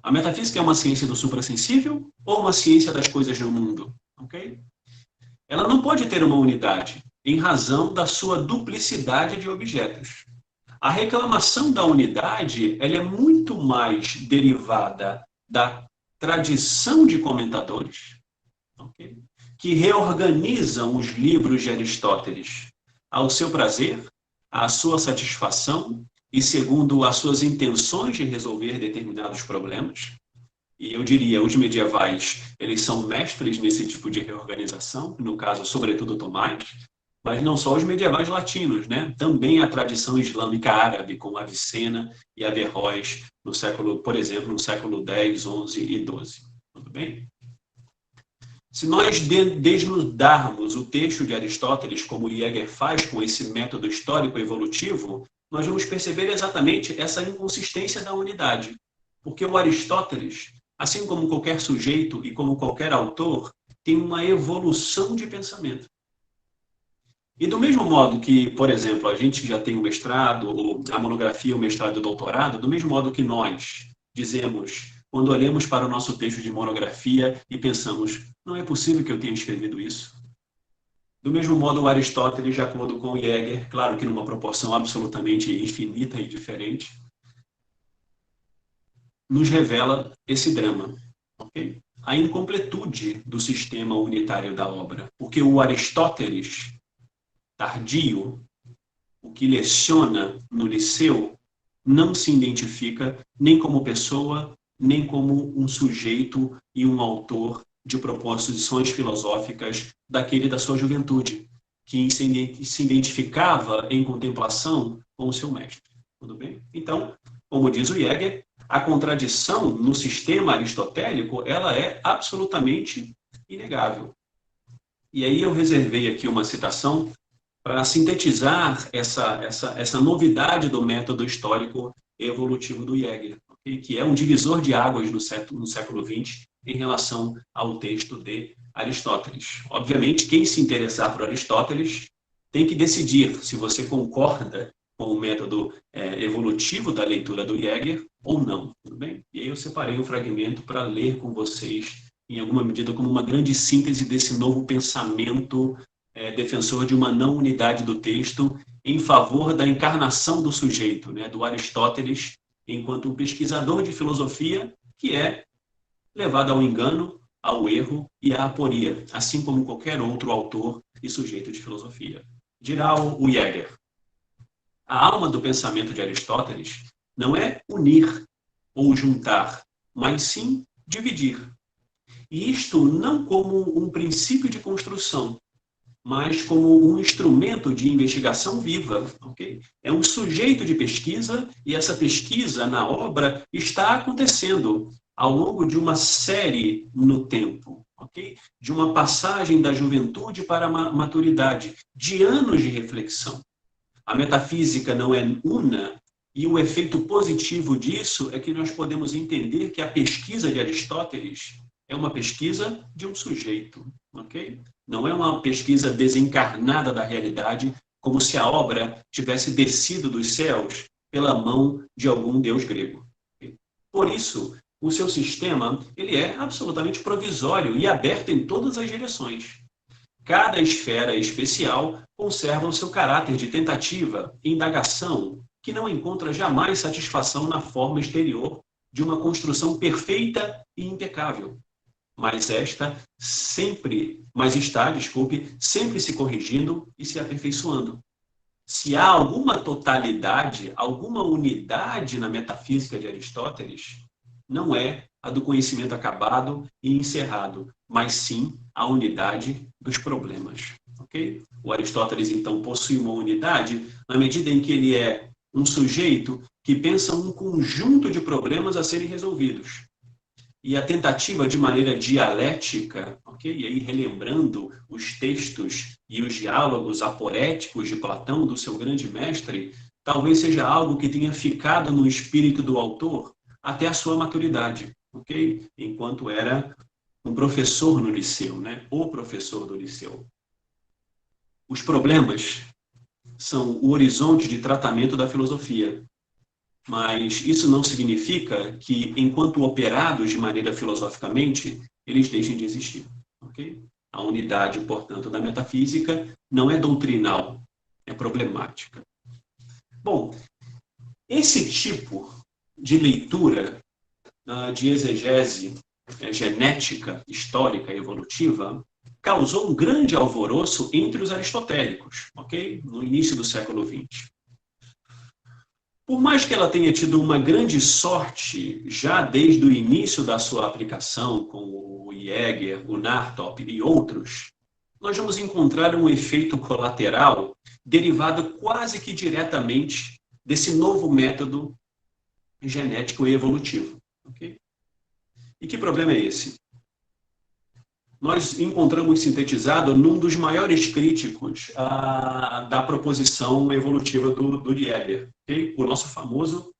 Speaker 2: A metafísica é uma ciência do suprassensível ou uma ciência das coisas do mundo? Ok? Ela não pode ter uma unidade, em razão da sua duplicidade de objetos. A reclamação da unidade ela é muito mais derivada da tradição de comentadores, okay, que reorganizam os livros de Aristóteles ao seu prazer, à sua satisfação e segundo as suas intenções de resolver determinados problemas. E eu diria, os medievais, eles são mestres nesse tipo de reorganização, no caso, sobretudo, Tomás. Mas não só os medievais latinos, né? Também a tradição islâmica árabe, como Avicena e Averroes, no século, por exemplo, no século X, XI e XII. Tudo bem? Se nós desnudarmos o texto de Aristóteles, como Jäger faz com esse método histórico evolutivo, nós vamos perceber exatamente essa inconsistência da unidade. Porque o Aristóteles, assim como qualquer sujeito e como qualquer autor, tem uma evolução de pensamento. E do mesmo modo que, por exemplo, a gente já tem o mestrado, ou a monografia, o mestrado e o doutorado, do mesmo modo que nós dizemos, quando olhamos para o nosso texto de monografia e pensamos, não é possível que eu tenha escrevido isso. Do mesmo modo, o Aristóteles, de acordo com o Jäger, claro que numa proporção absolutamente infinita e diferente, nos revela esse drama. Okay? A incompletude do sistema unitário da obra. Porque o Aristóteles tardio, o que leciona no Liceu, não se identifica nem como pessoa, nem como um sujeito e um autor de proposições filosóficas daquele da sua juventude, que se identificava em contemplação com o seu mestre. Tudo bem? Então, como diz o Jäger, a contradição no sistema aristotélico, ela é absolutamente inegável. E aí eu reservei aqui uma citação para sintetizar essa novidade do método histórico evolutivo do Jäger, okay? Que é um divisor de águas no século XX em relação ao texto de Aristóteles. Obviamente, quem se interessar por Aristóteles tem que decidir se você concorda com o método evolutivo da leitura do Jäger ou não, tudo bem? E aí eu separei um fragmento para ler com vocês, em alguma medida, como uma grande síntese desse novo pensamento defensor de uma não unidade do texto em favor da encarnação do sujeito, né, do Aristóteles, enquanto um pesquisador de filosofia que é levado ao engano, ao erro e à aporia, assim como qualquer outro autor e sujeito de filosofia. Dirá o Jäger. A alma do pensamento de Aristóteles não é unir ou juntar, mas sim dividir. E isto não como um princípio de construção, mas como um instrumento de investigação viva. Okay? É um sujeito de pesquisa e essa pesquisa na obra está acontecendo ao longo de uma série no tempo, okay? De uma passagem da juventude para a maturidade, de anos de reflexão. A metafísica não é una e o efeito positivo disso é que nós podemos entender que a pesquisa de Aristóteles é uma pesquisa de um sujeito, ok? Não é uma pesquisa desencarnada da realidade, como se a obra tivesse descido dos céus pela mão de algum deus grego. Okay? Por isso, o seu sistema ele é absolutamente provisório e aberto em todas as direções. Cada esfera especial conserva o seu caráter de tentativa e indagação, que não encontra jamais satisfação na forma exterior de uma construção perfeita e impecável. Mas está sempre se corrigindo e se aperfeiçoando. Se há alguma totalidade, alguma unidade na metafísica de Aristóteles, não é a do conhecimento acabado e encerrado, mas sim a unidade dos problemas. Okay? O Aristóteles, então, possui uma unidade na medida em que ele é um sujeito que pensa um conjunto de problemas a serem resolvidos. E a tentativa de maneira dialética, okay? E aí relembrando os textos e os diálogos aporéticos de Platão, do seu grande mestre, talvez seja algo que tenha ficado no espírito do autor até a sua maturidade, okay? Enquanto era um professor no Liceu, né? O professor do Liceu. Os problemas são o horizonte de tratamento da filosofia. Mas isso não significa que, enquanto operados de maneira filosoficamente, eles deixem de existir. Okay? A unidade, portanto, da metafísica não é doutrinal, é problemática. Bom, esse tipo de leitura de exegese genética, histórica e evolutiva causou um grande alvoroço entre os aristotélicos, okay? No início do século XX. Por mais que ela tenha tido uma grande sorte já desde o início da sua aplicação com o Jäger, o Nartop e outros, nós vamos encontrar um efeito colateral derivado quase que diretamente desse novo método genético e evolutivo. Okay? E que problema é esse? Nós encontramos sintetizado num dos maiores críticos da proposição evolutiva do Jäger, okay? O nosso famoso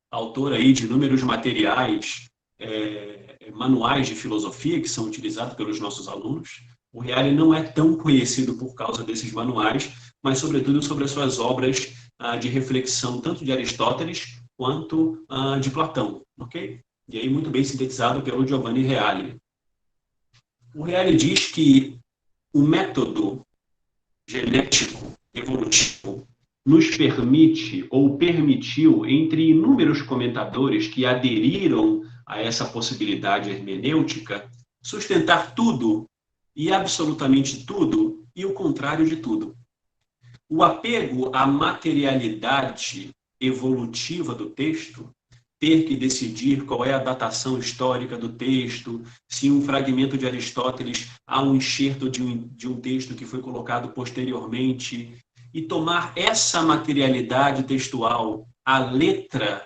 Speaker 2: autor aí de inúmeros materiais, manuais de filosofia que são utilizados pelos nossos alunos. O Reale não é tão conhecido por causa desses manuais, mas sobretudo sobre as suas obras de reflexão, tanto de Aristóteles quanto de Platão, ok? E aí muito bem sintetizado pelo Giovanni Reale. O Reale diz que o método genético evolutivo nos permite, ou permitiu, entre inúmeros comentadores que aderiram a essa possibilidade hermenêutica, sustentar tudo e absolutamente tudo e o contrário de tudo. O apego à materialidade evolutiva do texto, ter que decidir qual é a datação histórica do texto, se um fragmento de Aristóteles há um enxerto de um texto que foi colocado posteriormente, e tomar essa materialidade textual, a letra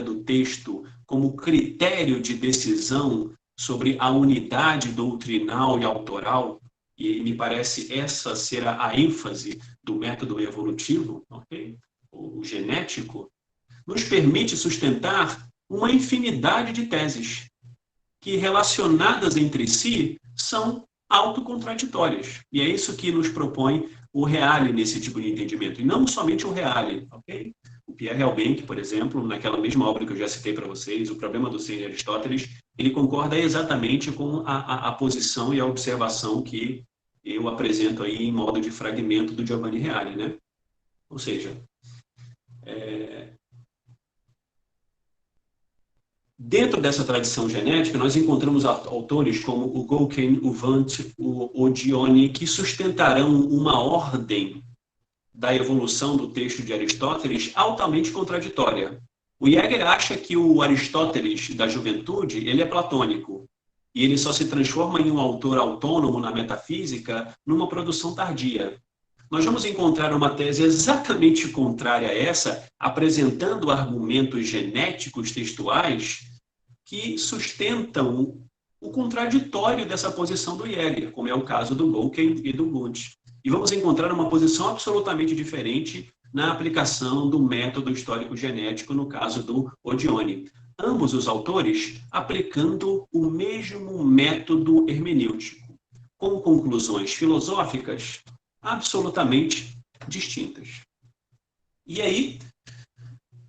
Speaker 2: do texto, como critério de decisão sobre a unidade doutrinal e autoral, e me parece essa ser a ênfase do método evolutivo, okay? O genético, nos permite sustentar uma infinidade de teses que, relacionadas entre si, são autocontraditórias. E é isso que nos propõe o Reale nesse tipo de entendimento. E não somente o Reale, ok? O Pierre Elbenck, por exemplo, naquela mesma obra que eu já citei para vocês, O Problema do Ser de Aristóteles, ele concorda exatamente com a posição e a observação que eu apresento aí em modo de fragmento do Giovanni Reale, né? Ou seja, dentro dessa tradição genética, nós encontramos autores como o Gauquin, o Wundt, o Odione, que sustentarão uma ordem da evolução do texto de Aristóteles altamente contraditória. O Jäger acha que o Aristóteles da juventude ele é platônico, e ele só se transforma em um autor autônomo na metafísica numa produção tardia. Nós vamos encontrar uma tese exatamente contrária a essa, apresentando argumentos genéticos textuais que sustentam o contraditório dessa posição do Jäger, como é o caso do Gauquin e do Wundt. E vamos encontrar uma posição absolutamente diferente na aplicação do método histórico-genético, no caso do Odione. Ambos os autores aplicando o mesmo método hermenêutico, com conclusões filosóficas absolutamente distintas. E aí,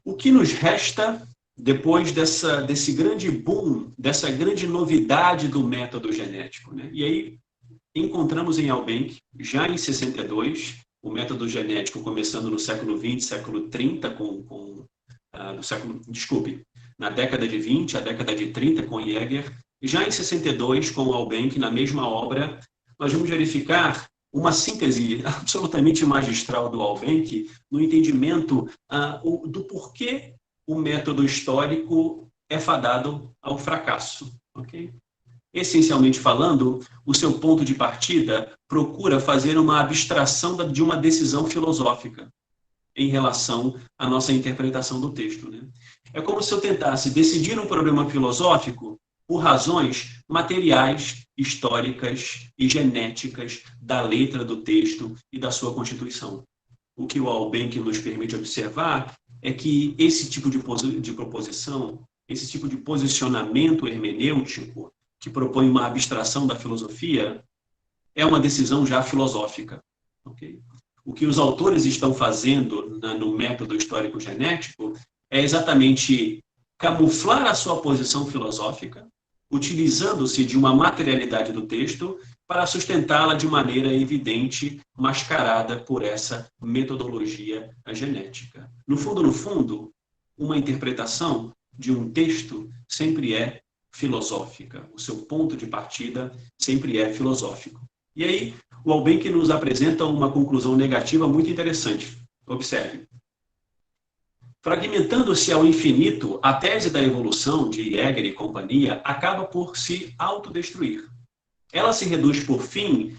Speaker 2: o que nos resta depois desse grande boom, dessa grande novidade do método genético, né? E aí, encontramos em Elbenck, já em 62, o método genético começando no século XX, século 30, na década de 20, a década de 30, com Jäger. Já em 62, com Elbenck, na mesma obra, nós vamos verificar uma síntese absolutamente magistral do Elbenck no entendimento do porquê o método histórico é fadado ao fracasso. Okay? Essencialmente falando, o seu ponto de partida procura fazer uma abstração de uma decisão filosófica em relação à nossa interpretação do texto. Né? É como se eu tentasse decidir um problema filosófico por razões materiais, históricas e genéticas da letra do texto e da sua constituição. O que o Elbenck nos permite observar é que esse tipo de proposição, esse tipo de posicionamento hermenêutico, que propõe uma abstração da filosofia, é uma decisão já filosófica. Okay? O que os autores estão fazendo no método histórico-genético é exatamente camuflar a sua posição filosófica, utilizando-se de uma materialidade do texto para sustentá-la de maneira evidente, mascarada por essa metodologia genética. No fundo, uma interpretação de um texto sempre é filosófica. O seu ponto de partida sempre é filosófico. E aí, o Elbenck nos apresenta uma conclusão negativa muito interessante. Observe. Fragmentando-se ao infinito, a tese da evolução de Jäger e companhia acaba por se autodestruir. ela se reduz, por fim,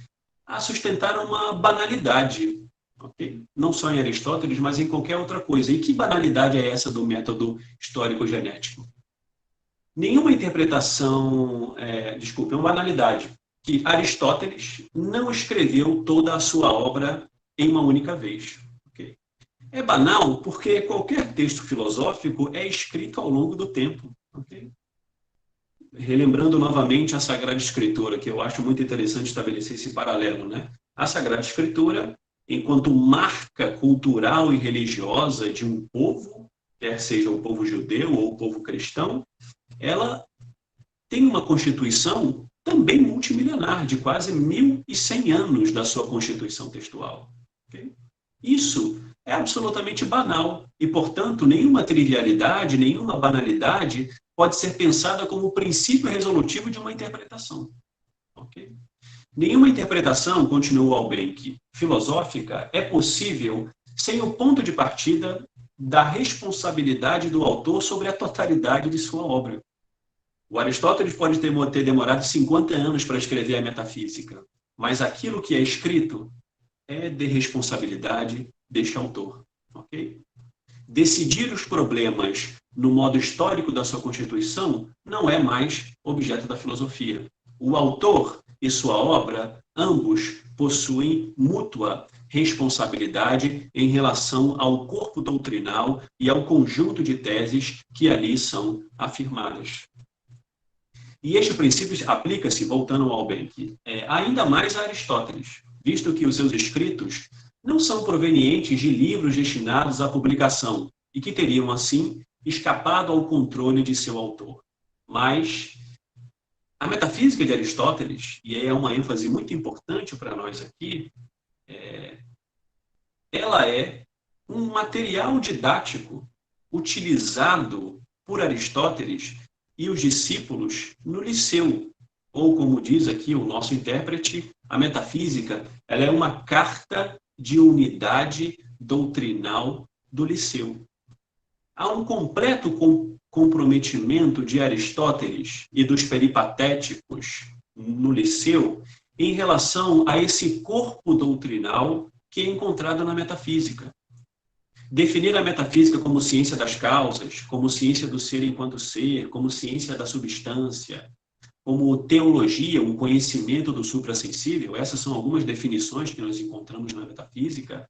Speaker 2: a sustentar uma banalidade, okay? Não só em Aristóteles, mas em qualquer outra coisa. E que banalidade é essa do método histórico-genético? Nenhuma interpretação, é uma banalidade, que Aristóteles não escreveu toda a sua obra em uma única vez. Okay? É banal porque qualquer texto filosófico é escrito ao longo do tempo. Okay? Relembrando novamente a Sagrada Escritura, que eu acho muito interessante estabelecer esse paralelo, né? A Sagrada Escritura, enquanto marca cultural e religiosa de um povo, quer seja o povo judeu ou o povo cristão, ela tem uma constituição também multimilenar, de quase 1.100 anos da sua constituição textual. Okay? Isso é absolutamente banal e, portanto, nenhuma trivialidade, nenhuma banalidade pode ser pensada como princípio resolutivo de uma interpretação. Okay? Nenhuma interpretação, continuou Albenck, filosófica, é possível sem o ponto de partida da responsabilidade do autor sobre a totalidade de sua obra. O Aristóteles pode ter demorado 50 anos para escrever a metafísica, mas aquilo que é escrito é de responsabilidade deste autor. Okay? Decidir os problemas no modo histórico da sua constituição não é mais objeto da filosofia. O autor e sua obra, ambos, possuem mútua responsabilidade em relação ao corpo doutrinal e ao conjunto de teses que ali são afirmadas. E este princípio aplica-se, voltando ao Albenck, ainda mais a Aristóteles, visto que os seus escritos não são provenientes de livros destinados à publicação e que teriam, assim, escapado ao controle de seu autor. Mas a metafísica de Aristóteles, e é uma ênfase muito importante para nós aqui, ela é um material didático utilizado por Aristóteles e os discípulos no Liceu, ou como diz aqui o nosso intérprete, a metafísica, ela é uma carta de unidade doutrinal do Liceu. Há um completo comprometimento de Aristóteles e dos peripatéticos no Liceu em relação a esse corpo doutrinal que é encontrado na metafísica. Definir a metafísica como ciência das causas, como ciência do ser enquanto ser, como ciência da substância, como teologia, um conhecimento do suprassensível, essas são algumas definições que nós encontramos na metafísica.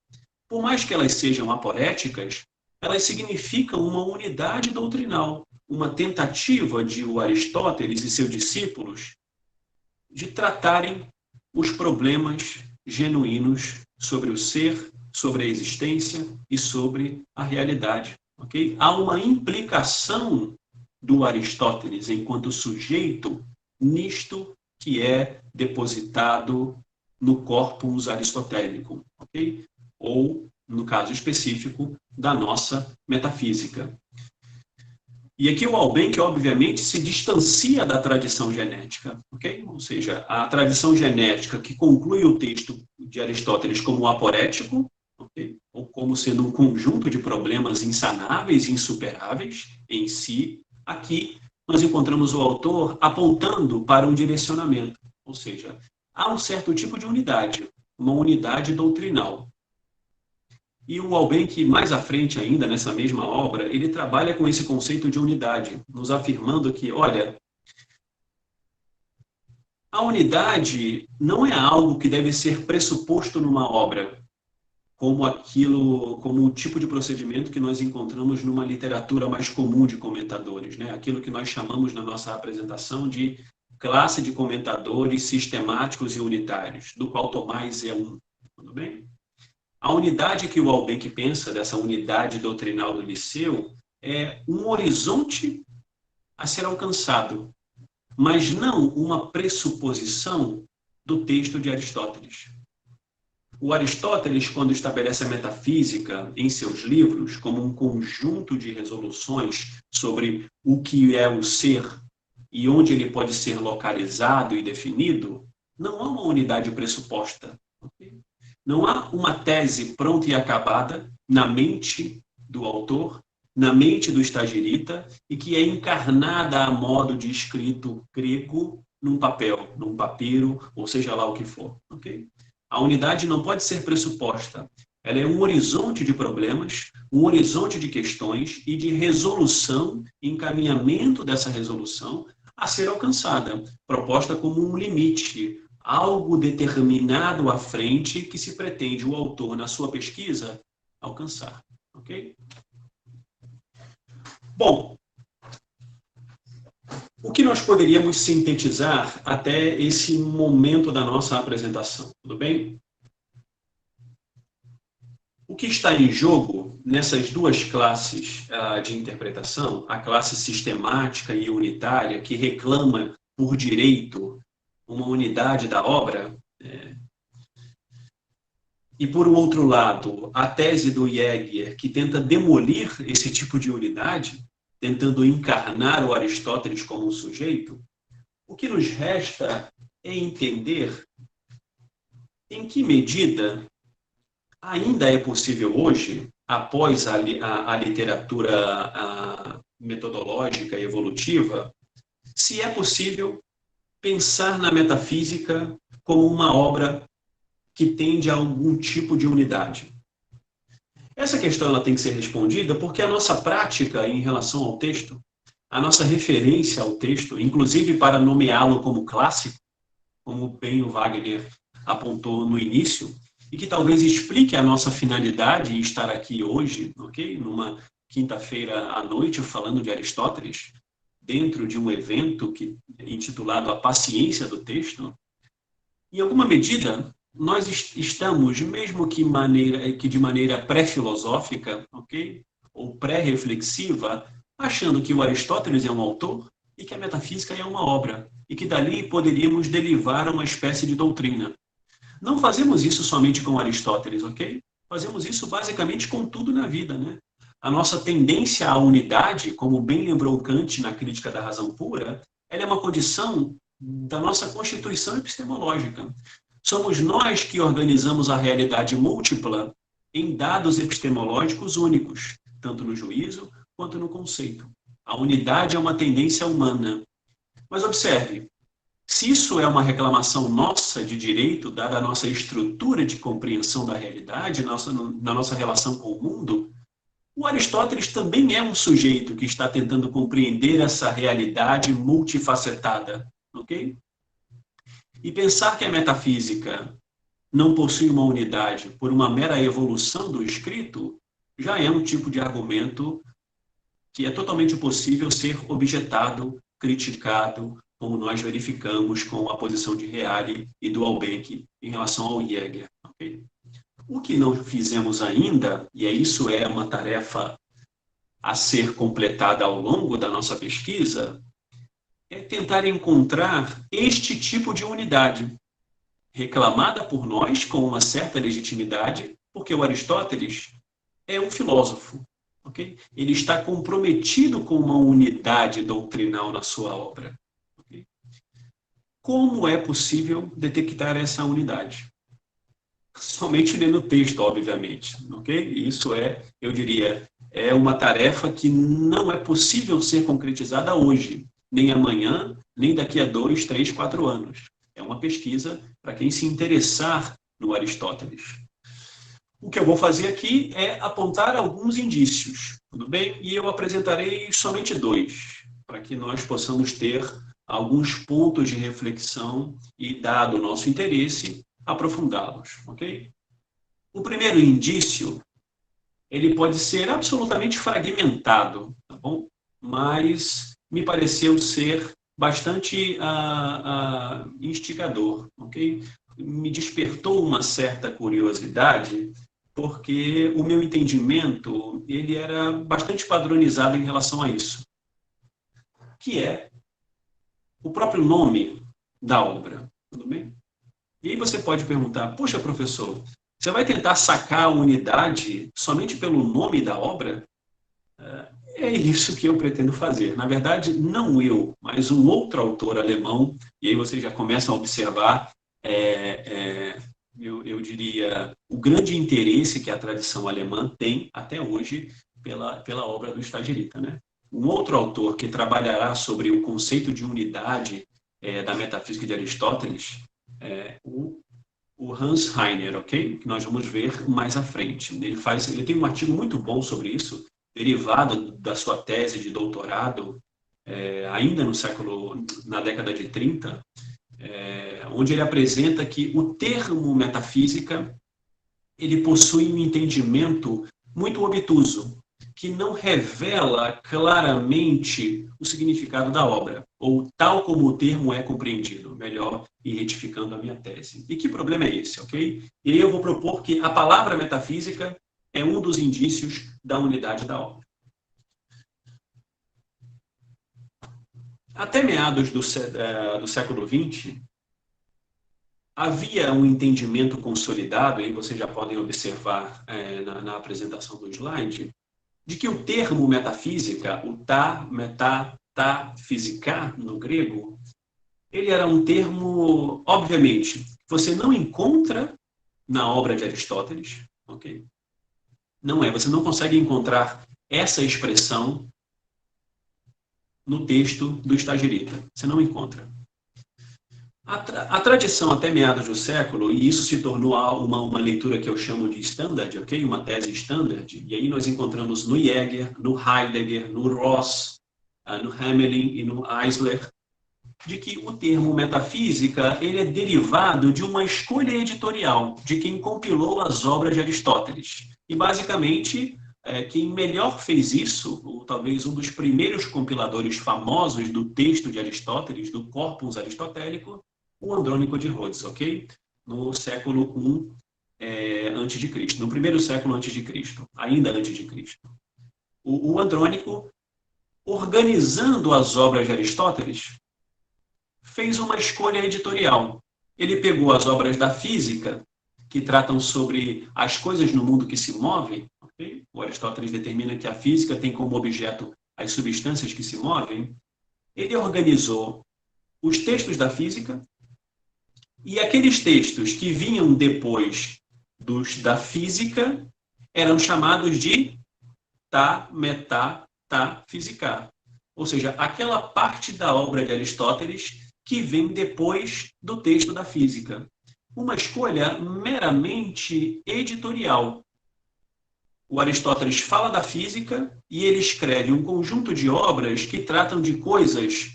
Speaker 2: Por mais que elas sejam aporéticas, elas significam uma unidade doutrinal, uma tentativa de Aristóteles e seus discípulos de tratarem os problemas genuínos sobre o ser, sobre a existência e sobre a realidade. Okay? Há uma implicação do Aristóteles enquanto sujeito nisto que é depositado no corpus aristotélico, okay? Ou, no caso específico, da nossa metafísica. E aqui o Albenck, obviamente, se distancia da tradição genética, okay? Ou seja, a tradição genética que conclui o texto de Aristóteles como aporético, okay? Ou como sendo um conjunto de problemas insanáveis e insuperáveis em si, aqui nós encontramos o autor apontando para um direcionamento, ou seja, há um certo tipo de unidade, uma unidade doutrinal. E o Albenck, mais à frente ainda, nessa mesma obra, ele trabalha com esse conceito de unidade, nos afirmando que, olha, a unidade não é algo que deve ser pressuposto numa obra, como o tipo de procedimento que nós encontramos numa literatura mais comum de comentadores, né? Aquilo que nós chamamos na nossa apresentação de classe de comentadores sistemáticos e unitários, do qual Tomás é um. Tudo bem? A unidade que o Albenck pensa, dessa unidade doutrinal do Liceu, é um horizonte a ser alcançado, mas não uma pressuposição do texto de Aristóteles. O Aristóteles, quando estabelece a metafísica em seus livros como um conjunto de resoluções sobre o que é o ser e onde ele pode ser localizado e definido, não há uma unidade pressuposta. Okay? Não há uma tese pronta e acabada na mente do autor, na mente do estagirita, e que é encarnada a modo de escrito grego num papel, num papiro, ou seja lá o que for. Okay? A unidade não pode ser pressuposta. Ela é um horizonte de problemas, um horizonte de questões e de resolução, encaminhamento dessa resolução a ser alcançada, proposta como um limite, algo determinado à frente que se pretende o autor, na sua pesquisa, alcançar. Ok? Bom, o que nós poderíamos sintetizar até esse momento da nossa apresentação? Tudo bem? O que está em jogo nessas duas classes de interpretação, a classe sistemática e unitária, que reclama por direito uma unidade da obra, e, por um outro lado, a tese do Jäger, que tenta demolir esse tipo de unidade, tentando encarnar o Aristóteles como um sujeito, o que nos resta é entender em que medida ainda é possível hoje, após a literatura metodológica e evolutiva, se é possível pensar na metafísica como uma obra que tende a algum tipo de unidade. Essa questão ela tem que ser respondida porque a nossa prática em relação ao texto, a nossa referência ao texto, inclusive para nomeá-lo como clássico, como bem o Wagner apontou no início, e que talvez explique a nossa finalidade em estar aqui hoje, ok? Numa quinta-feira à noite, falando de Aristóteles, dentro de um evento intitulado A Paciência do Texto. Em alguma medida, nós estamos, mesmo que de maneira pré-filosófica, ok? Ou pré-reflexiva, achando que o Aristóteles é um autor e que a metafísica é uma obra, e que dali poderíamos derivar uma espécie de doutrina. Não fazemos isso somente com Aristóteles, ok? Fazemos isso basicamente com tudo na vida, né? A nossa tendência à unidade, como bem lembrou Kant na Crítica da Razão Pura, ela é uma condição da nossa constituição epistemológica. Somos nós que organizamos a realidade múltipla em dados epistemológicos únicos, tanto no juízo quanto no conceito. A unidade é uma tendência humana. Mas observe, se isso é uma reclamação nossa de direito, dada a nossa estrutura de compreensão da realidade, na nossa relação com o mundo, o Aristóteles também é um sujeito que está tentando compreender essa realidade multifacetada, ok? E pensar que a metafísica não possui uma unidade por uma mera evolução do escrito, já é um tipo de argumento que é totalmente possível ser objetado, criticado, como nós verificamos com a posição de Reale e do Albeck em relação ao Jäger. Okay? O que não fizemos ainda, e isso é uma tarefa a ser completada ao longo da nossa pesquisa, é tentar encontrar este tipo de unidade, reclamada por nós com uma certa legitimidade, porque o Aristóteles é um filósofo. Okay? Ele está comprometido com uma unidade doutrinal na sua obra. Okay? Como é possível detectar essa unidade? Somente lendo o texto, obviamente. Okay? Isso eu diria, é uma tarefa que não é possível ser concretizada hoje, nem amanhã, nem daqui a 2, 3, 4 anos. É uma pesquisa para quem se interessar no Aristóteles. O que eu vou fazer aqui é apontar alguns indícios, tudo bem? E eu apresentarei somente 2, para que nós possamos ter alguns pontos de reflexão e, dado o nosso interesse, aprofundá-los, ok? O primeiro indício, ele pode ser absolutamente fragmentado, tá bom? Mas me pareceu ser bastante instigador, ok? Me despertou uma certa curiosidade, porque o meu entendimento ele era bastante padronizado em relação a isso, que é o próprio nome da obra, tudo bem? E aí você pode perguntar, poxa, professor, você vai tentar sacar a unidade somente pelo nome da obra? É isso que eu pretendo fazer. Na verdade, não eu, mas um outro autor alemão, e aí vocês já começam a observar eu diria, o grande interesse que a tradição alemã tem até hoje pela obra do Stagirita, né? Um outro autor que trabalhará sobre o conceito de unidade da metafísica de Aristóteles, o Hans Heiner, ok? Que nós vamos ver mais à frente. Ele tem um artigo muito bom sobre isso, derivado da sua tese de doutorado, ainda na década de 30, onde ele apresenta que o termo metafísica ele possui um entendimento muito obtuso, que não revela claramente o significado da obra, ou tal como o termo é compreendido, melhor, e retificando a minha tese. E que problema é esse, ok? E aí eu vou propor que a palavra metafísica é um dos indícios da unidade da obra. Até meados do século XX, havia um entendimento consolidado, e vocês já podem observar na apresentação do slide, de que o termo metafísica, o ta, física, no grego, ele era um termo, obviamente, que você não encontra na obra de Aristóteles, ok? Você não consegue encontrar essa expressão no texto do Estagirita. Você não encontra. A tradição até meados do século, e isso se tornou uma leitura que eu chamo de standard, ok? Uma tese standard, e aí nós encontramos no Jäger, no Heidegger, no Ross, no Hamelin e no Eisler, de que o termo metafísica ele é derivado de uma escolha editorial de quem compilou as obras de Aristóteles. E, basicamente, quem melhor fez isso, ou talvez um dos primeiros compiladores famosos do texto de Aristóteles, do corpus aristotélico, o Andrônico de Rhodes, ok? No século I antes de Cristo, no primeiro século antes de Cristo, ainda antes de Cristo. O Andrônico, organizando as obras de Aristóteles, fez uma escolha editorial. Ele pegou as obras da física, que tratam sobre as coisas no mundo que se movem, okay? O Aristóteles determina que a física tem como objeto as substâncias que se movem. Ele organizou os textos da física, e aqueles textos que vinham depois dos da física eram chamados de física. Ou seja, aquela parte da obra de Aristóteles que vem depois do texto da física. Uma escolha meramente editorial. O Aristóteles fala da física e ele escreve um conjunto de obras que tratam de coisas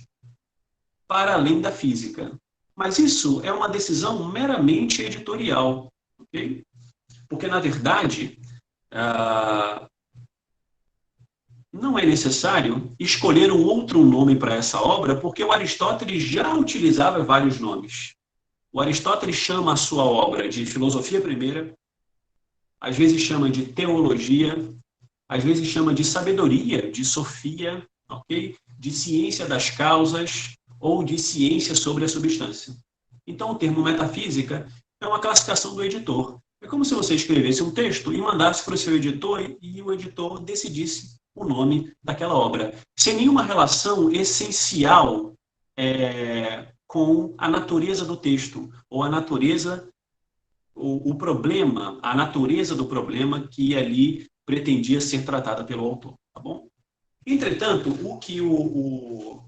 Speaker 2: para além da física. Mas isso é uma decisão meramente editorial, ok? Porque, na verdade, não é necessário escolher um outro nome para essa obra, porque o Aristóteles já utilizava vários nomes. O Aristóteles chama a sua obra de filosofia primeira, às vezes chama de teologia, às vezes chama de sabedoria, de sofia, ok? De ciência das causas, ou de ciência sobre a substância. Então, o termo metafísica é uma classificação do editor. É como se você escrevesse um texto e mandasse para o seu editor e o editor decidisse o nome daquela obra, sem nenhuma relação essencial com a natureza do texto, ou a natureza, o problema, a natureza do problema que ali pretendia ser tratada pelo autor. Tá bom? Entretanto, o que o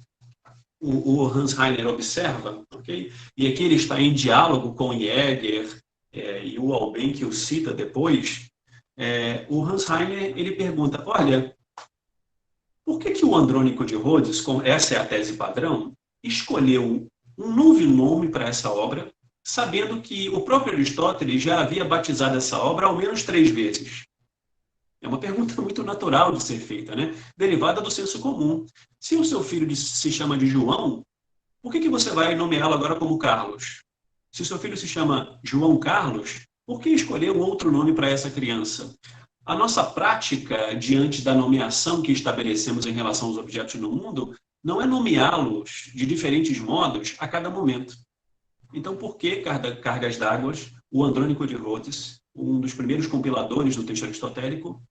Speaker 2: Hans Heiner observa, okay? E aqui ele está em diálogo com Jäger e o Alben, que o cita depois, o Hans Heiner ele pergunta, olha, por que o Andrônico de Rhodes, essa é a tese padrão, escolheu um novo nome para essa obra, sabendo que o próprio Aristóteles já havia batizado essa obra ao menos 3 vezes? É uma pergunta muito natural de ser feita, né? Derivada do senso comum. Se o seu filho se chama de João, por que você vai nomeá-lo agora como Carlos? Se o seu filho se chama João Carlos, por que escolher um outro nome para essa criança? A nossa prática diante da nomeação que estabelecemos em relação aos objetos no mundo não é nomeá-los de diferentes modos a cada momento. Então, por que Cargas d'Água, o Andrônico de Rhodes, um dos primeiros compiladores do texto aristotélico,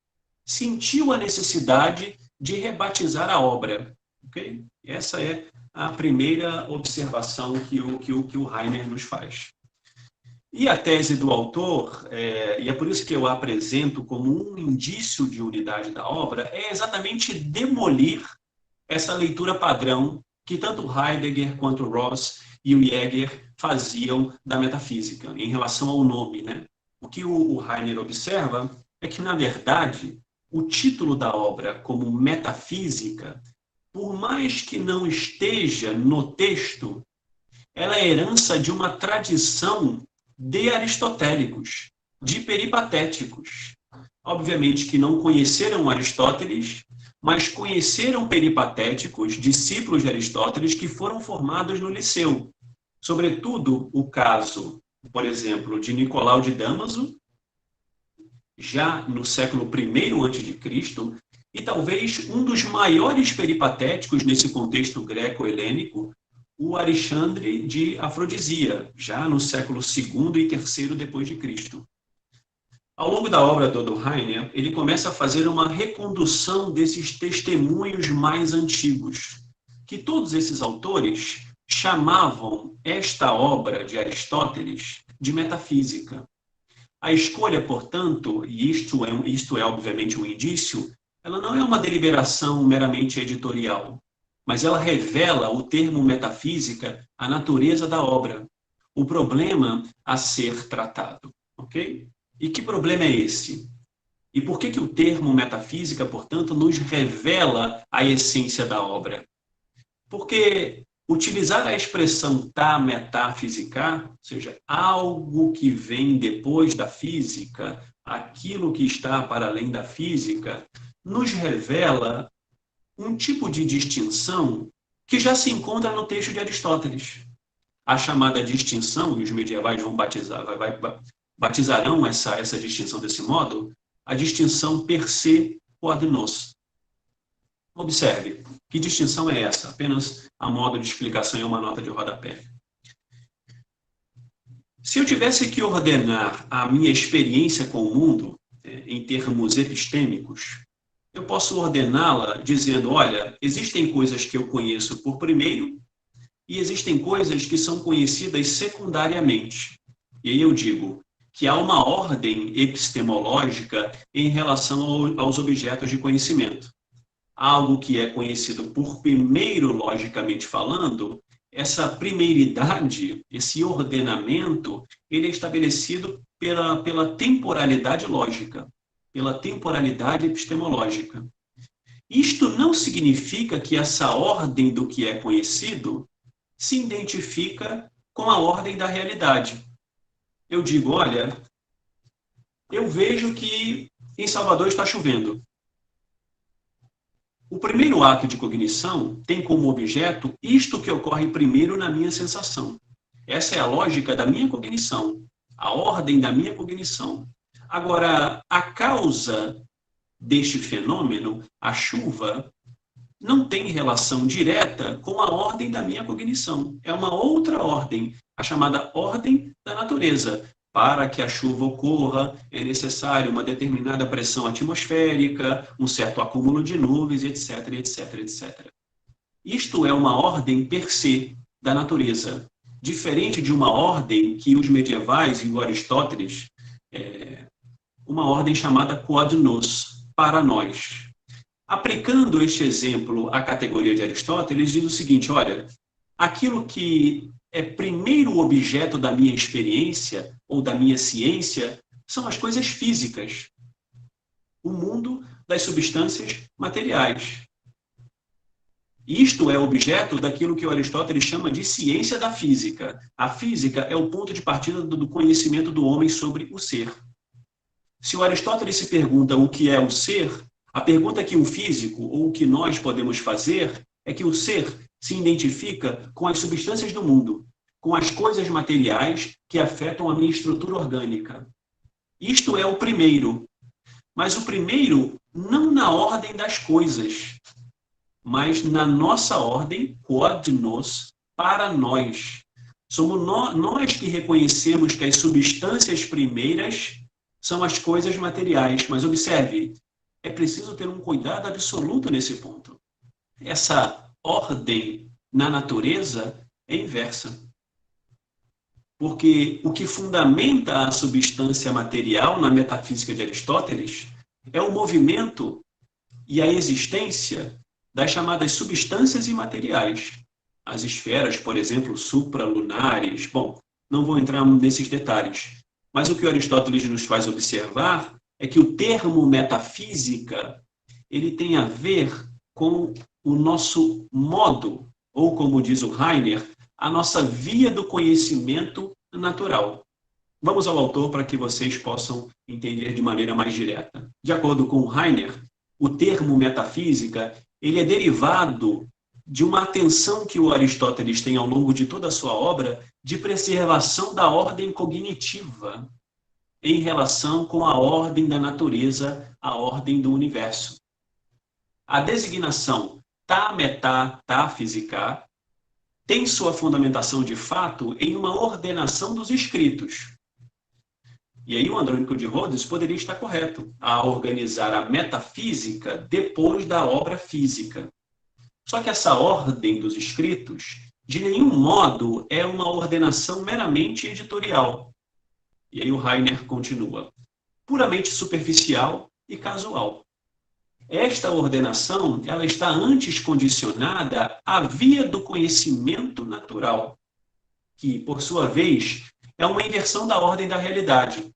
Speaker 2: sentiu a necessidade de rebatizar a obra? Okay? Essa é a primeira observação que o Heiner nos faz. E a tese do autor, e é por isso que eu a apresento como um indício de unidade da obra, é exatamente demolir essa leitura padrão que tanto Heidegger quanto Ross e o Jäger faziam da metafísica, em relação ao nome, né? O que o Heiner observa é que, na verdade, o título da obra como metafísica, por mais que não esteja no texto, ela é herança de uma tradição de aristotélicos, de peripatéticos. Obviamente que não conheceram Aristóteles, mas conheceram peripatéticos, discípulos de Aristóteles, que foram formados no Liceu. Sobretudo o caso, por exemplo, de Nicolau de Damaso, já no século I a.C., e talvez um dos maiores peripatéticos nesse contexto greco-helênico, o Alexandre de Afrodisia, já no século II e III depois de Cristo. Ao longo da obra do Heiner, ele começa a fazer uma recondução desses testemunhos mais antigos, que todos esses autores chamavam esta obra de Aristóteles de metafísica. A escolha, portanto, e isto é obviamente um indício, ela não é uma deliberação meramente editorial, mas ela revela o termo metafísica, a natureza da obra, o problema a ser tratado, ok? E que problema é esse? E por que o termo metafísica, portanto, nos revela a essência da obra? Porque utilizar a expressão tá metafísica, ou seja, algo que vem depois da física, aquilo que está para além da física, nos revela um tipo de distinção que já se encontra no texto de Aristóteles. A chamada distinção, e os medievais vão batizarão essa distinção desse modo, a distinção per se quod nos. Observe, que distinção é essa? Apenas a modo de explicação e uma nota de rodapé. Se eu tivesse que ordenar a minha experiência com o mundo em termos epistêmicos, eu posso ordená-la dizendo, olha, existem coisas que eu conheço por primeiro e existem coisas que são conhecidas secundariamente. E aí eu digo que há uma ordem epistemológica em relação aos objetos de conhecimento. Algo que é conhecido por primeiro, logicamente falando, essa primeiridade, esse ordenamento, ele é estabelecido pela temporalidade lógica, pela temporalidade epistemológica. Isto não significa que essa ordem do que é conhecido se identifica com a ordem da realidade. Eu digo, olha, eu vejo que em Salvador está chovendo. O primeiro ato de cognição tem como objeto isto que ocorre primeiro na minha sensação. Essa é a lógica da minha cognição, a ordem da minha cognição. Agora, a causa deste fenômeno, a chuva, não tem relação direta com a ordem da minha cognição. É uma outra ordem, a chamada ordem da natureza. Para que a chuva ocorra, é necessário uma determinada pressão atmosférica, um certo acúmulo de nuvens, etc, etc, etc. Isto é uma ordem per se da natureza, diferente de uma ordem que os medievais e o Aristóteles, uma ordem chamada quod nos, para nós. Aplicando este exemplo à categoria de Aristóteles, diz o seguinte, olha, aquilo que é primeiro objeto da minha experiência ou da minha ciência são as coisas físicas, o mundo das substâncias materiais. Isto é objeto daquilo que o Aristóteles chama de ciência da física. A física é o ponto de partida do conhecimento do homem sobre o ser. Se o Aristóteles se pergunta o que é o ser, a pergunta que o físico ou o que nós podemos fazer é que o ser se identifica com as substâncias do mundo, com as coisas materiais que afetam a minha estrutura orgânica. Isto é o primeiro. Mas o primeiro não na ordem das coisas, mas na nossa ordem, quod nos, para nós. Somos nós que reconhecemos que as substâncias primeiras são as coisas materiais. Mas observe, é preciso ter um cuidado absoluto nesse ponto. Essa ordem na natureza é inversa. Porque o que fundamenta a substância material na metafísica de Aristóteles é o movimento e a existência das chamadas substâncias imateriais. as esferas, por exemplo, supralunares. Bom, não vou entrar nesses detalhes. Mas o que Aristóteles nos faz observar é que o termo metafísica, ele tem a ver com o nosso modo, ou como diz o Heiner, a nossa via do conhecimento natural. Vamos ao autor para que vocês possam entender de maneira mais direta. De acordo com o Heiner, o termo metafísica, ele é derivado de uma atenção que o Aristóteles tem ao longo de toda a sua obra de preservação da ordem cognitiva em relação com a ordem da natureza, a ordem do universo. A designação tá metá, tá física tem sua fundamentação de fato em uma ordenação dos escritos. E aí o Andrônico de Rhodes poderia estar correto a organizar a metafísica depois da obra física. Só que essa ordem dos escritos, de nenhum modo, é uma ordenação meramente editorial. E aí o Heiner continua. Puramente superficial e casual. Esta ordenação, ela está antes condicionada à via do conhecimento natural, que, por sua vez, é uma inversão da ordem da realidade.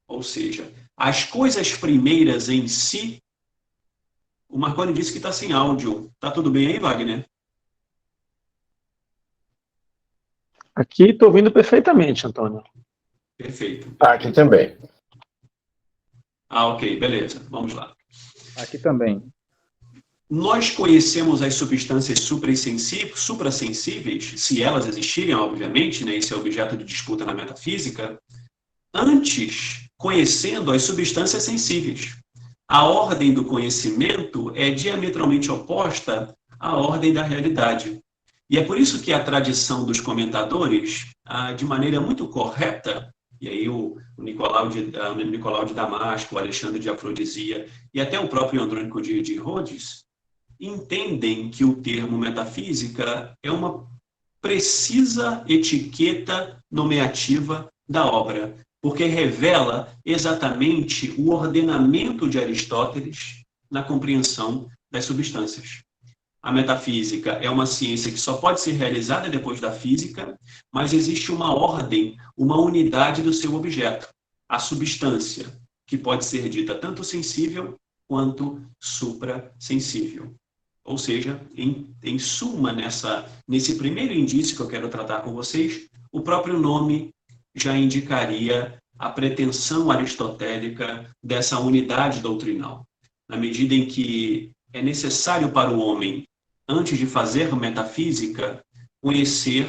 Speaker 2: Ou seja, as coisas primeiras em si. O Marconi disse que está sem áudio. Está tudo bem aí, Wagner?
Speaker 1: Aqui estou ouvindo perfeitamente, Antônio.
Speaker 2: Perfeito.
Speaker 3: Aqui também.
Speaker 2: Ok, beleza. Vamos lá.
Speaker 4: Aqui também.
Speaker 2: Nós conhecemos as substâncias suprassensíveis, se elas existirem, obviamente, né? Esse é objeto de disputa na metafísica, antes conhecendo as substâncias sensíveis. A ordem do conhecimento é diametralmente oposta à ordem da realidade. E é por isso que a tradição dos comentadores, de maneira muito correta, e aí o Nicolau de Damasco, o Alexandre de Afrodisia e até o próprio Andrônico de Rhodes, entendem que o termo metafísica é uma precisa etiqueta nomeativa da obra, porque revela exatamente o ordenamento de Aristóteles na compreensão das substâncias. A metafísica é uma ciência que só pode ser realizada depois da física, mas existe uma ordem, uma unidade do seu objeto, a substância, que pode ser dita tanto sensível quanto suprassensível. Ou seja, em suma, nesse primeiro indício que eu quero tratar com vocês, o próprio nome já indicaria a pretensão aristotélica dessa unidade doutrinal, na medida em que é necessário para o homem, antes de fazer metafísica, conhecer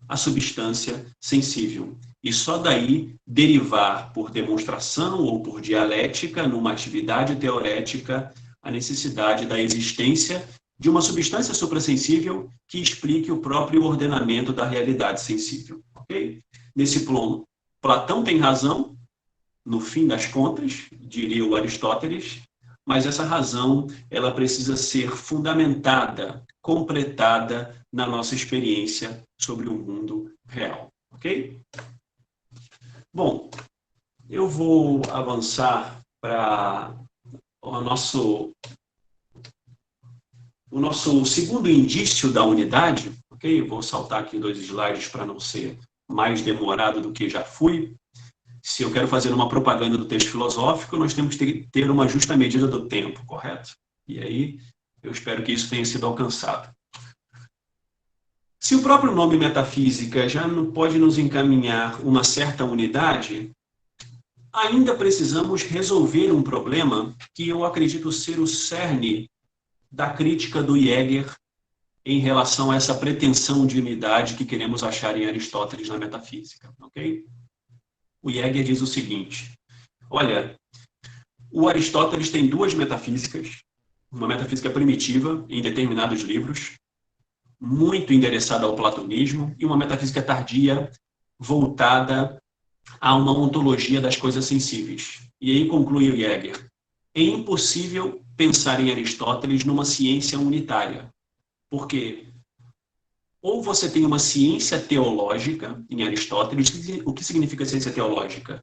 Speaker 2: a substância sensível. E só daí derivar, por demonstração ou por dialética, numa atividade teorética, a necessidade da existência de uma substância suprassensível que explique o próprio ordenamento da realidade sensível. Okay? Nesse plano, Platão tem razão, no fim das contas, diria o Aristóteles, mas essa razão ela precisa ser fundamentada, completada na nossa experiência sobre o mundo real. Ok? Bom, eu vou avançar para o nosso segundo indício da unidade. Ok? Eu vou saltar aqui 2 slides para não ser mais demorado do que já fui. Se eu quero fazer uma propaganda do texto filosófico, nós temos que ter uma justa medida do tempo, correto? E aí, eu espero que isso tenha sido alcançado. Se o próprio nome metafísica já não pode nos encaminhar uma certa unidade, ainda precisamos resolver um problema que eu acredito ser o cerne da crítica do Jäger em relação a essa pretensão de unidade que queremos achar em Aristóteles na metafísica, ok? O Jäger diz o seguinte, olha, o Aristóteles tem 2 metafísicas, uma metafísica primitiva, em determinados livros, muito endereçada ao platonismo, e uma metafísica tardia, voltada a uma ontologia das coisas sensíveis. E aí conclui o Jäger, é impossível pensar em Aristóteles numa ciência unitária, porque ou você tem uma ciência teológica em Aristóteles. O que significa ciência teológica?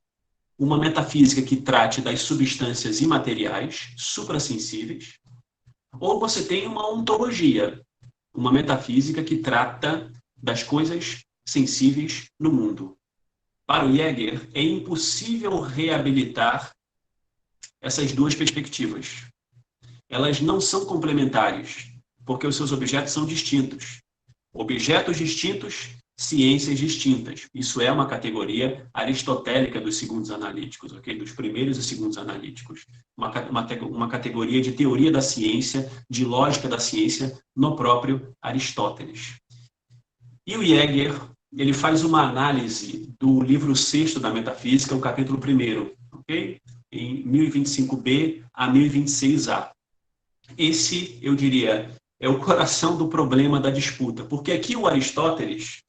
Speaker 2: Uma metafísica que trate das substâncias imateriais, suprassensíveis, ou você tem uma ontologia, uma metafísica que trata das coisas sensíveis no mundo. Para o Jäger, é impossível reabilitar essas duas perspectivas. Elas não são complementares, porque os seus objetos são distintos. Objetos distintos, ciências distintas. Isso é uma categoria aristotélica dos segundos analíticos, ok? Dos primeiros e segundos analíticos. Uma categoria de teoria da ciência, de lógica da ciência, no próprio Aristóteles. E o Jäger, ele faz uma análise do livro 6º da Metafísica, o capítulo 1º, ok? Em 1025b a 1026a. Esse, eu diria, é o coração do problema da disputa, porque aqui o Aristóteles,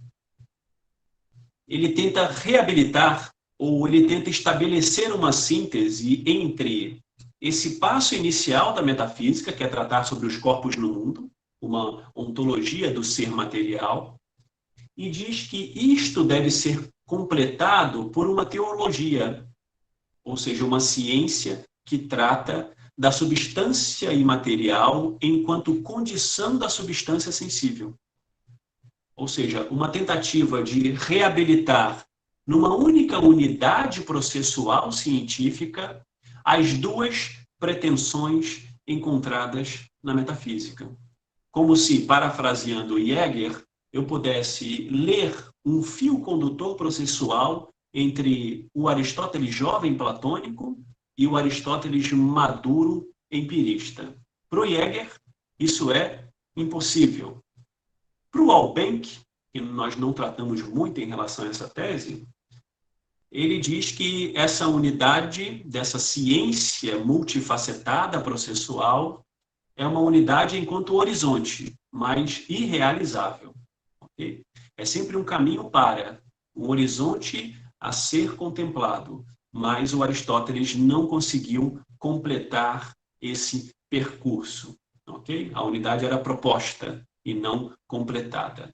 Speaker 2: ele tenta reabilitar, ou ele tenta estabelecer uma síntese entre esse passo inicial da metafísica, que é tratar sobre os corpos no mundo, uma ontologia do ser material, e diz que isto deve ser completado por uma teologia, ou seja, uma ciência que trata da substância imaterial enquanto condição da substância sensível. Ou seja, uma tentativa de reabilitar numa única unidade processual científica as duas pretensões encontradas na metafísica. Como se, parafraseando Jäger, eu pudesse ler um fio condutor processual entre o Aristóteles jovem platônico e o Aristóteles maduro empirista. Para o Jäger, isso é impossível. Para o Albenck, que nós não tratamos muito em relação a essa tese, ele diz que essa unidade dessa ciência multifacetada processual é uma unidade enquanto horizonte, mas irrealizável. Okay? É sempre um caminho para um horizonte a ser contemplado, mas o Aristóteles não conseguiu completar esse percurso. Okay? A unidade era proposta e não completada.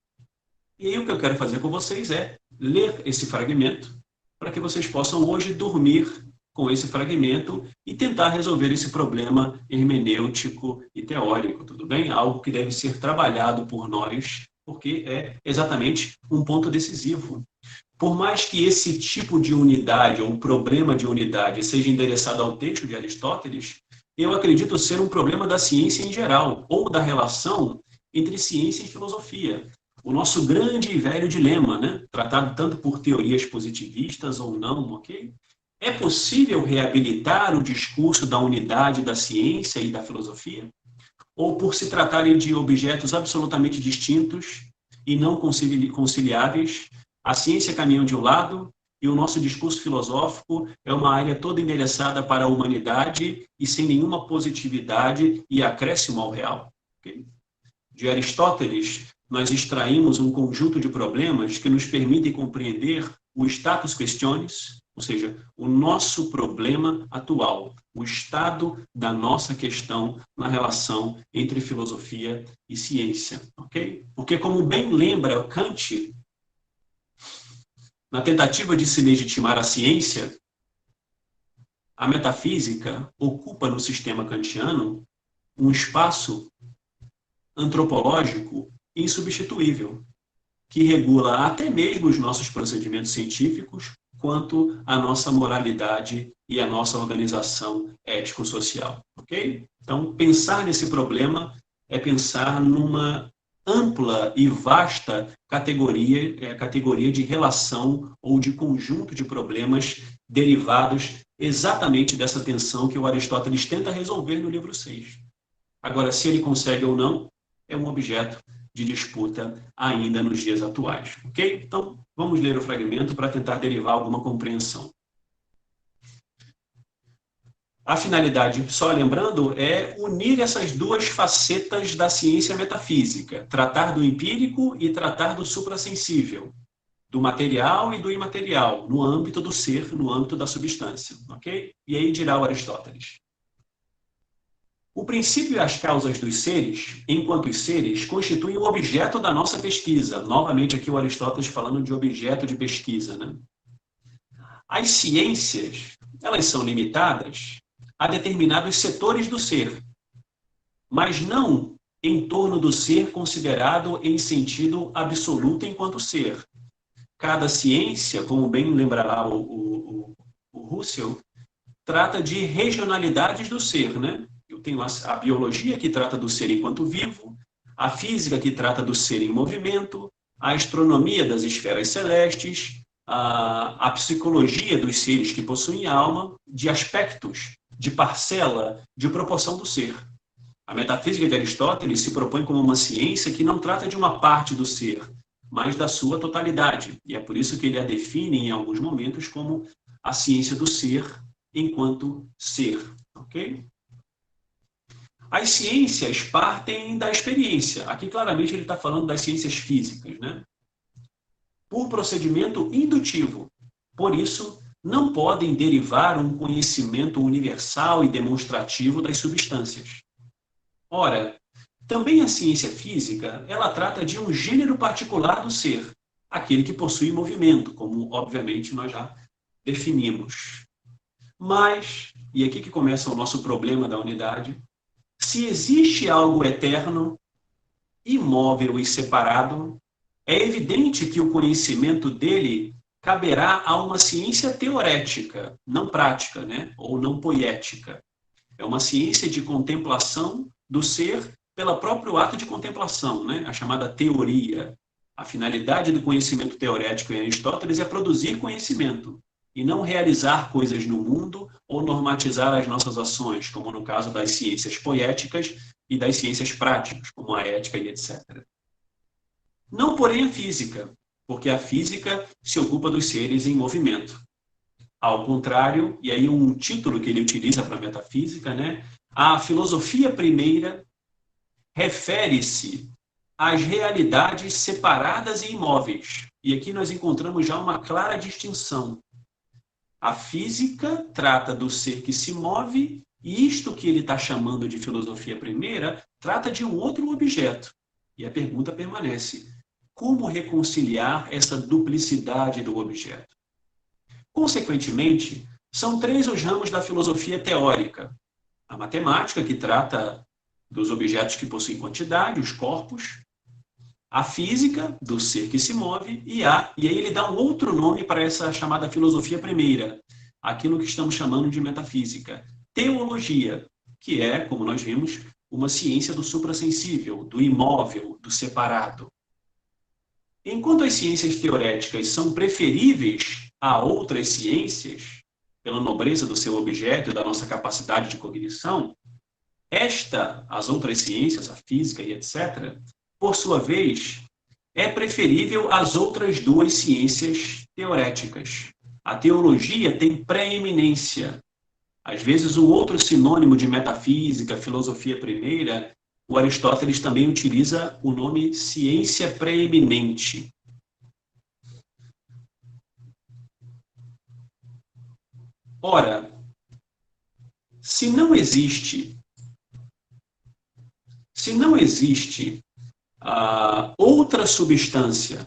Speaker 2: E aí o que eu quero fazer com vocês é ler esse fragmento para que vocês possam hoje dormir com esse fragmento e tentar resolver esse problema hermenêutico e teórico, tudo bem? Algo que deve ser trabalhado por nós, porque é exatamente um ponto decisivo. Por mais que esse tipo de unidade, ou problema de unidade, seja endereçado ao texto de Aristóteles, eu acredito ser um problema da ciência em geral, ou da relação entre ciência e filosofia. O nosso grande e velho dilema, né? Tratado tanto por teorias positivistas ou não, ok? É possível reabilitar o discurso da unidade da ciência e da filosofia? Ou por se tratarem de objetos absolutamente distintos e não conciliáveis, a ciência caminha de um lado e o nosso discurso filosófico é uma área toda endereçada para a humanidade e sem nenhuma positividade e acréscimo ao real? Okay? De Aristóteles, nós extraímos um conjunto de problemas que nos permitem compreender o status questionis, ou seja, o nosso problema atual, o estado da nossa questão na relação entre filosofia e ciência, ok? Porque, como bem lembra Kant, na tentativa de se legitimar a ciência, a metafísica ocupa no sistema kantiano um espaço antropológico insubstituível, que regula até mesmo os nossos procedimentos científicos, quanto a nossa moralidade e a nossa organização ético-social, ok? Então, pensar nesse problema é pensar numa ampla e vasta categoria de relação ou de conjunto de problemas derivados exatamente dessa tensão que o Aristóteles tenta resolver no livro 6. Agora, se ele consegue ou não, é um objeto de disputa ainda nos dias atuais, ok? Então, vamos ler o fragmento para tentar derivar alguma compreensão. A finalidade, só lembrando, é unir essas duas facetas da ciência metafísica, tratar do empírico e tratar do suprassensível, do material e do imaterial, no âmbito do ser, no âmbito da substância, ok? E aí dirá o Aristóteles. O princípio e as causas dos seres, enquanto os seres, constituem o objeto da nossa pesquisa. Novamente aqui o Aristóteles falando de objeto de pesquisa, né? As ciências, elas são limitadas a determinados setores do ser, mas não em torno do ser considerado em sentido absoluto enquanto ser. Cada ciência, como bem lembrará o Husserl, trata de regionalidades do ser, né? Eu tenho a biologia, que trata do ser enquanto vivo, a física, que trata do ser em movimento, a astronomia das esferas celestes, a psicologia dos seres que possuem alma, de aspectos, de parcela, de proporção do ser. A metafísica de Aristóteles se propõe como uma ciência que não trata de uma parte do ser, mas da sua totalidade. E é por isso que ele a define, em alguns momentos, como a ciência do ser enquanto ser. Ok? As ciências partem da experiência. Aqui, claramente, ele está falando das ciências físicas, né? Por procedimento indutivo. Por isso, não podem derivar um conhecimento universal e demonstrativo das substâncias. Ora, também a ciência física, ela trata de um gênero particular do ser, aquele que possui movimento, como, obviamente, nós já definimos. Mas, e aqui que começa o nosso problema da unidade, se existe algo eterno, imóvel e separado, é evidente que o conhecimento dele caberá a uma ciência teorética, não prática, né? Ou não poética. É uma ciência de contemplação do ser pelo próprio ato de contemplação, né? A chamada teoria. A finalidade do conhecimento teorético em Aristóteles é produzir conhecimento e não realizar coisas no mundo ou normatizar as nossas ações, como no caso das ciências poéticas e das ciências práticas, como a ética e etc. Não, porém, a física, porque a física se ocupa dos seres em movimento. Ao contrário, e aí um título que ele utiliza para a metafísica, né? A filosofia primeira refere-se às realidades separadas e imóveis. E aqui nós encontramos já uma clara distinção. A física trata do ser que se move, e isto que ele está chamando de filosofia primeira trata de um outro objeto. E a pergunta permanece: como reconciliar essa duplicidade do objeto? Consequentemente, são três os ramos da filosofia teórica. A matemática, que trata dos objetos que possuem quantidade, os corpos. A física, do ser que se move. E aí ele dá um outro nome para essa chamada filosofia primeira, aquilo que estamos chamando de metafísica. Teologia, que é, como nós vimos, uma ciência do suprassensível, do imóvel, do separado. Enquanto as ciências teoréticas são preferíveis a outras ciências, pela nobreza do seu objeto e da nossa capacidade de cognição, as outras ciências, a física e etc., por sua vez, é preferível às outras duas ciências teoréticas. A teologia tem preeminência. Às vezes, o outro sinônimo de metafísica, filosofia primeira, o Aristóteles também utiliza o nome ciência preeminente. Ora, se não existe outra substância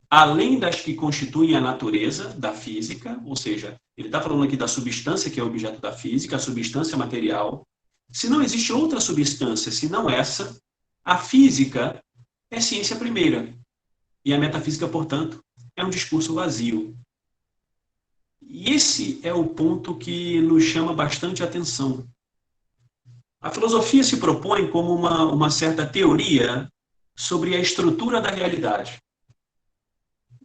Speaker 2: além das que constituem a natureza da física, ou seja, ele está falando aqui da substância que é objeto da física, a substância material. Se não existe outra substância senão essa, a física é ciência primeira. E a metafísica, portanto, é um discurso vazio. E esse é o ponto que nos chama bastante atenção. A filosofia se propõe como uma certa teoria sobre a estrutura da realidade.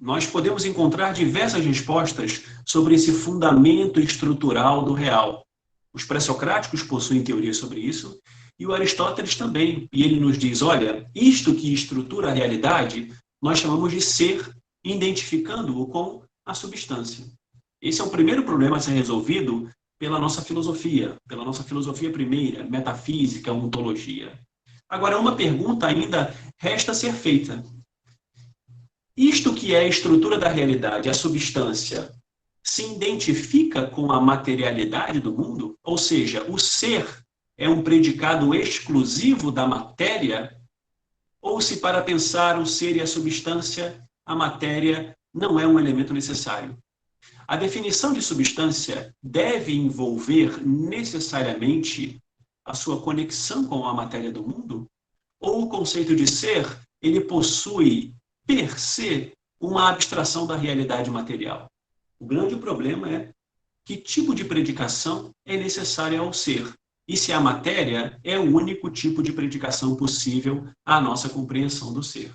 Speaker 2: Nós podemos encontrar diversas respostas sobre esse fundamento estrutural do real. Os pré-socráticos possuem teorias sobre isso, e o Aristóteles também. E ele nos diz, olha, isto que estrutura a realidade, nós chamamos de ser, identificando-o com a substância. Esse é o primeiro problema a ser resolvido pela nossa filosofia primeira, metafísica, ontologia. Agora, uma pergunta ainda resta a ser feita. Isto que é a estrutura da realidade, a substância, se identifica com a materialidade do mundo? Ou seja, o ser é um predicado exclusivo da matéria? Ou se, para pensar o ser e a substância, a matéria não é um elemento necessário? A definição de substância deve envolver necessariamente a sua conexão com a matéria do mundo? ou o conceito de ser, ele possui, per se, uma abstração da realidade material? O grande problema é que tipo de predicação é necessária ao ser, e se a matéria é o único tipo de predicação possível à nossa compreensão do ser.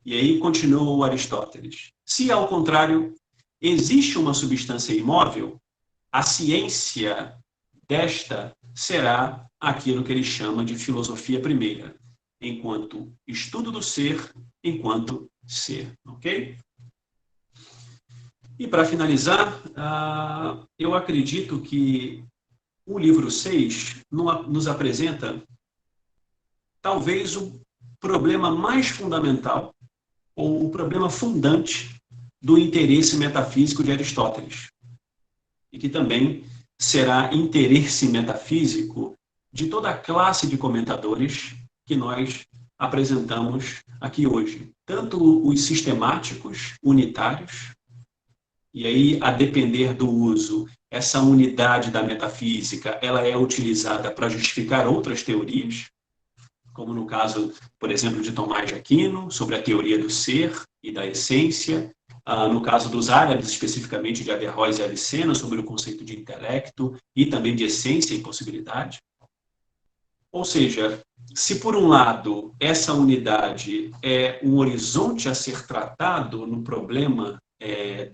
Speaker 2: E aí continua o Aristóteles. Se, ao contrário, existe uma substância imóvel, a ciência desta será aquilo que ele chama de filosofia primeira, enquanto estudo do ser, enquanto ser, ok? E para finalizar, eu acredito que o livro 6 nos apresenta talvez o problema mais fundamental, ou o problema fundante do interesse metafísico de Aristóteles, e que também será interesse metafísico de toda a classe de comentadores que nós apresentamos aqui hoje, tanto os sistemáticos unitários, e aí, a depender do uso, essa unidade da metafísica, ela é utilizada para justificar outras teorias, como no caso, por exemplo, de Tomás de Aquino, sobre a teoria do ser e da essência, no caso dos árabes, especificamente de Averroes e Avicena, sobre o conceito de intelecto e também de essência e possibilidade. Ou seja, se por um lado essa unidade é um horizonte a ser tratado no problema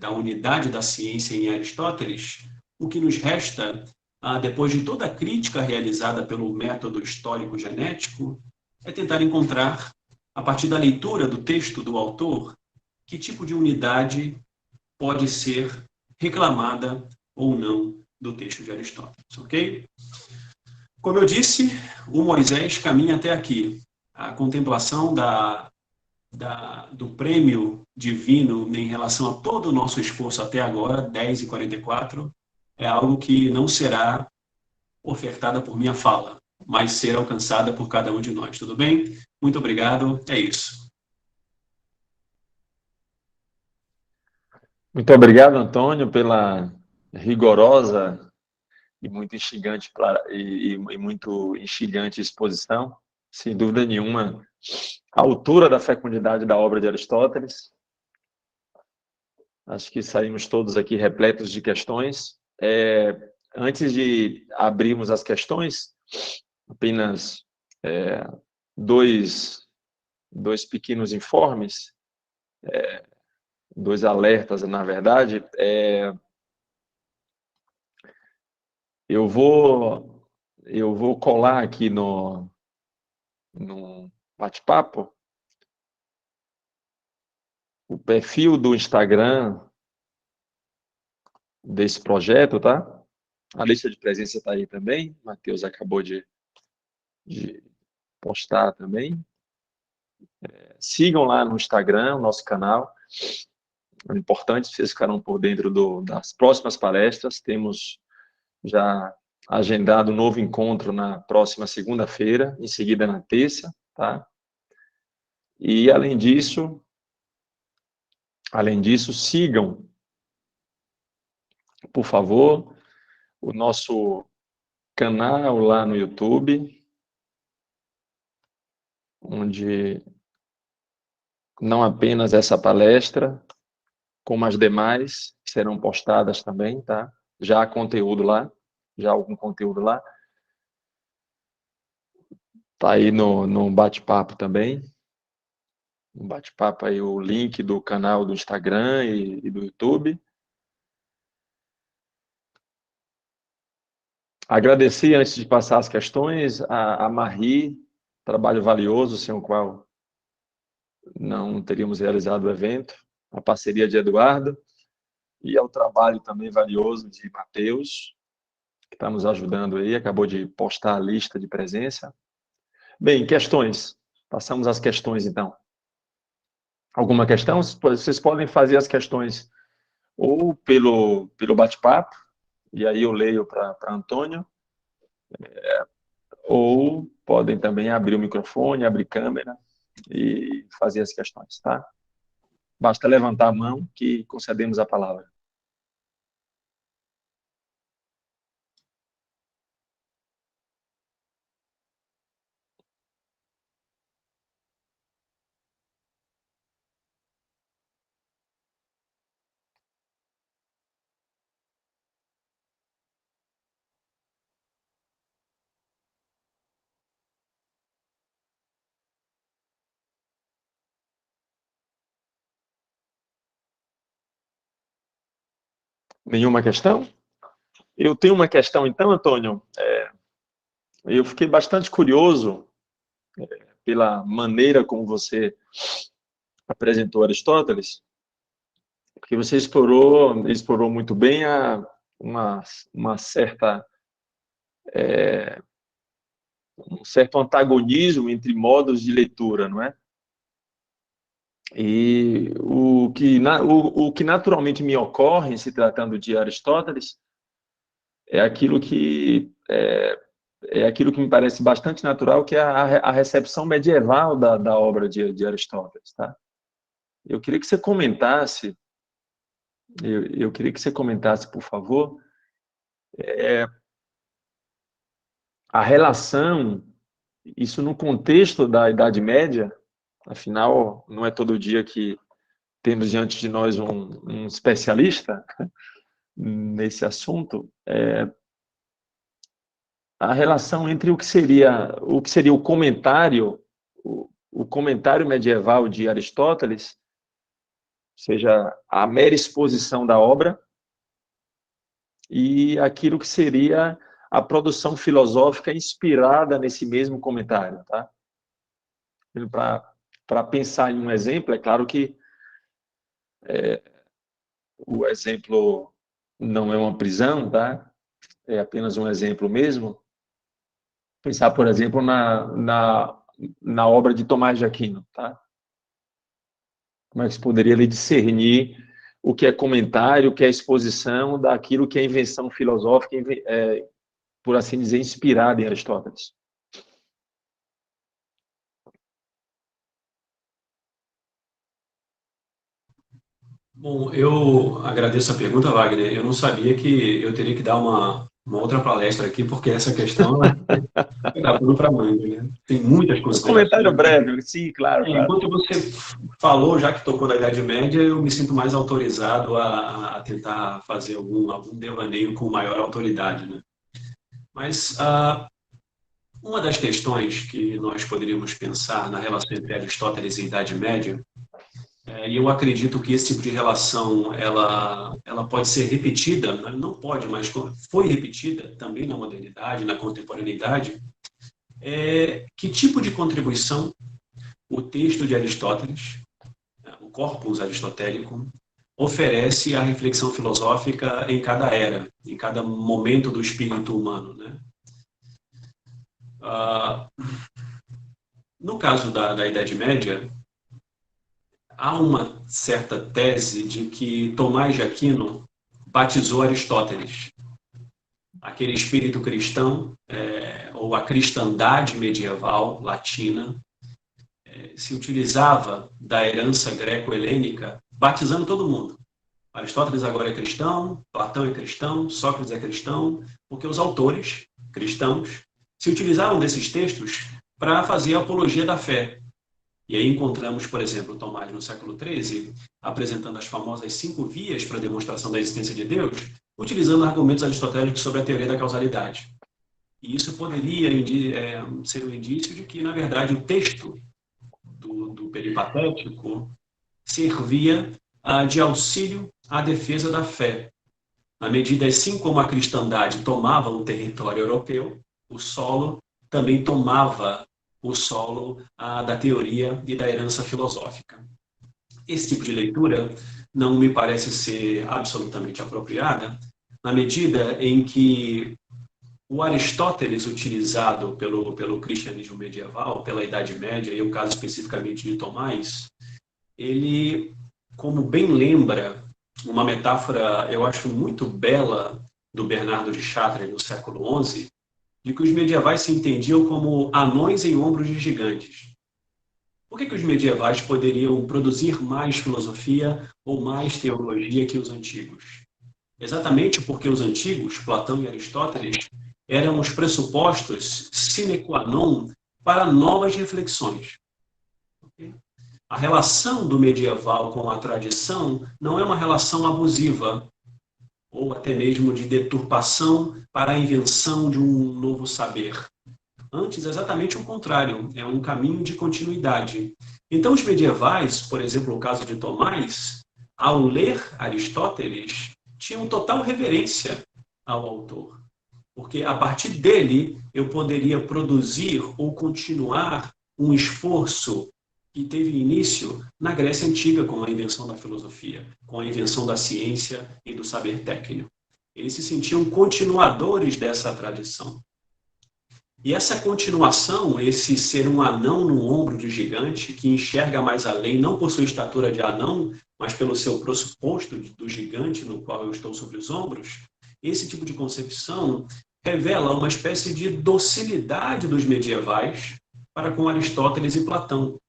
Speaker 2: da unidade da ciência em Aristóteles, o que nos resta, depois de toda a crítica realizada pelo método histórico-genético, é tentar encontrar, a partir da leitura do texto do autor, que tipo de unidade pode ser reclamada ou não do texto de Aristóteles, ok? Como eu disse, o Moisés caminha até aqui. A contemplação do prêmio divino em relação a todo o nosso esforço até agora, 10h44, é algo que não será ofertada por minha fala, mas ser alcançada por cada um de nós. Tudo bem? Muito obrigado. É isso.
Speaker 1: Muito obrigado, Antônio, pela rigorosa e muito instigante e muito instigante exposição. Sem dúvida nenhuma, a altura da fecundidade da obra de Aristóteles. Acho que saímos todos aqui repletos de questões. Antes de abrirmos as questões, apenas dois pequenos informes, dois alertas, na verdade. Eu vou colar aqui no bate-papo o perfil do Instagram desse projeto, tá? A lista de presença está aí também. Matheus acabou de postar também. Sigam lá no Instagram, o nosso canal. É importante, vocês ficarão por dentro das próximas palestras. Temos já agendado um novo encontro na próxima segunda-feira, em seguida na terça, tá? E além disso, sigam, por favor, o nosso canal lá no YouTube, onde não apenas essa palestra, como as demais serão postadas também, tá? Já há conteúdo lá, já há algum conteúdo lá. Tá aí no bate-papo também. No bate-papo aí o link do canal do Instagram e do YouTube. Agradecer, antes de passar as questões, a Marie, trabalho valioso, sem o qual não teríamos realizado o evento, a parceria de Eduardo, e ao trabalho também valioso de Matheus, que está nos ajudando aí, acabou de postar a lista de presença. Bem, questões. Passamos às questões, então. Alguma questão? Vocês podem fazer as questões ou pelo bate-papo, e aí eu leio para Antônio, ou podem também abrir o microfone, abrir câmera e fazer as questões, tá? Basta levantar a mão que concedemos a palavra. Nenhuma questão? Eu tenho uma questão, então, Antônio. Eu fiquei bastante curioso pela maneira como você apresentou Aristóteles, porque você explorou muito bem uma certa, um certo antagonismo entre modos de leitura, não é? E o que naturalmente me ocorre em se tratando de Aristóteles é aquilo que me parece bastante natural, que é a recepção medieval da obra de Aristóteles, tá? Eu queria que você comentasse, eu queria que você comentasse, por favor, a relação, isso no contexto da Idade Média, afinal, não é todo dia que temos diante de nós um especialista nesse assunto, a relação entre o que seria o comentário medieval de Aristóteles, ou seja, a mera exposição da obra, e aquilo que seria a produção filosófica inspirada nesse mesmo comentário, tá? Para pensar em um exemplo, é claro que o exemplo não é uma prisão, tá? É apenas um exemplo mesmo. Pensar, por exemplo, na obra de Tomás de Aquino, tá? Como é que se poderia ali discernir o que é comentário, o que é exposição daquilo que é invenção filosófica, por assim dizer, inspirada em Aristóteles?
Speaker 2: Bom, eu agradeço a pergunta, Wagner. Eu não sabia que eu teria que dar uma outra palestra aqui, porque essa questão dá tudo para manga, né? Tem muitas
Speaker 1: Um comentário
Speaker 2: considerações.
Speaker 1: breve, sim, claro, claro.
Speaker 2: Enquanto você falou, já que tocou na Idade Média, eu me sinto mais autorizado a tentar fazer algum devaneio com maior autoridade, né? Mas uma das questões que nós poderíamos pensar na relação entre Aristóteles e Idade Média, e eu acredito que esse tipo de relação ela pode ser repetida, não pode, mas foi repetida também na modernidade, na contemporaneidade, que tipo de contribuição o texto de Aristóteles, o corpus aristotélico, oferece à reflexão filosófica em cada era, em cada momento do espírito humano, né? No caso da Idade Média, há uma certa tese de que Tomás de Aquino batizou Aristóteles. Aquele espírito cristão, ou a cristandade medieval latina, se utilizava da herança greco-helênica, batizando todo mundo. Aristóteles agora é cristão, Platão é cristão, Sócrates é cristão, porque os autores cristãos se utilizaram desses textos para fazer a apologia da fé. E aí encontramos, por exemplo, Tomás no século XIII, apresentando as famosas 5 vias para a demonstração da existência de Deus, utilizando argumentos aristotélicos sobre a teoria da causalidade. E isso poderia ser um indício de que, na verdade, o texto do peripatético servia de auxílio à defesa da fé. Na medida assim como a cristandade tomava o território europeu, o solo também tomava o solo da teoria e da herança filosófica. Esse tipo de leitura não me parece ser absolutamente apropriada, na medida em que o Aristóteles utilizado pelo cristianismo medieval, pela Idade Média, e o caso especificamente de Tomás, ele, como bem lembra uma metáfora, eu acho muito bela, do Bernardo de Chartres, no século XI, de que os medievais se entendiam como anões em ombros de gigantes. Por que os medievais poderiam produzir mais filosofia ou mais teologia que os antigos? Exatamente porque os antigos, Platão e Aristóteles, eram os pressupostos sine qua non para novas reflexões. A relação do medieval com a tradição não é uma relação abusiva, ou até mesmo de deturpação para a invenção de um novo saber. Antes, é exatamente o contrário, é um caminho de continuidade. Então, os medievais, por exemplo, o caso de Tomás, ao ler Aristóteles, tinham total reverência ao autor. Porque a partir dele eu poderia produzir ou continuar um esforço que teve início na Grécia Antiga com a invenção da filosofia, com a invenção da ciência e do saber técnico. Eles se sentiam continuadores dessa tradição. E essa continuação, esse ser um anão no ombro de gigante, que enxerga mais além, não por sua estatura de anão, mas pelo seu pressuposto do gigante no qual eu estou sobre os ombros, esse tipo de concepção revela uma espécie de docilidade dos medievais para com Aristóteles e Platão.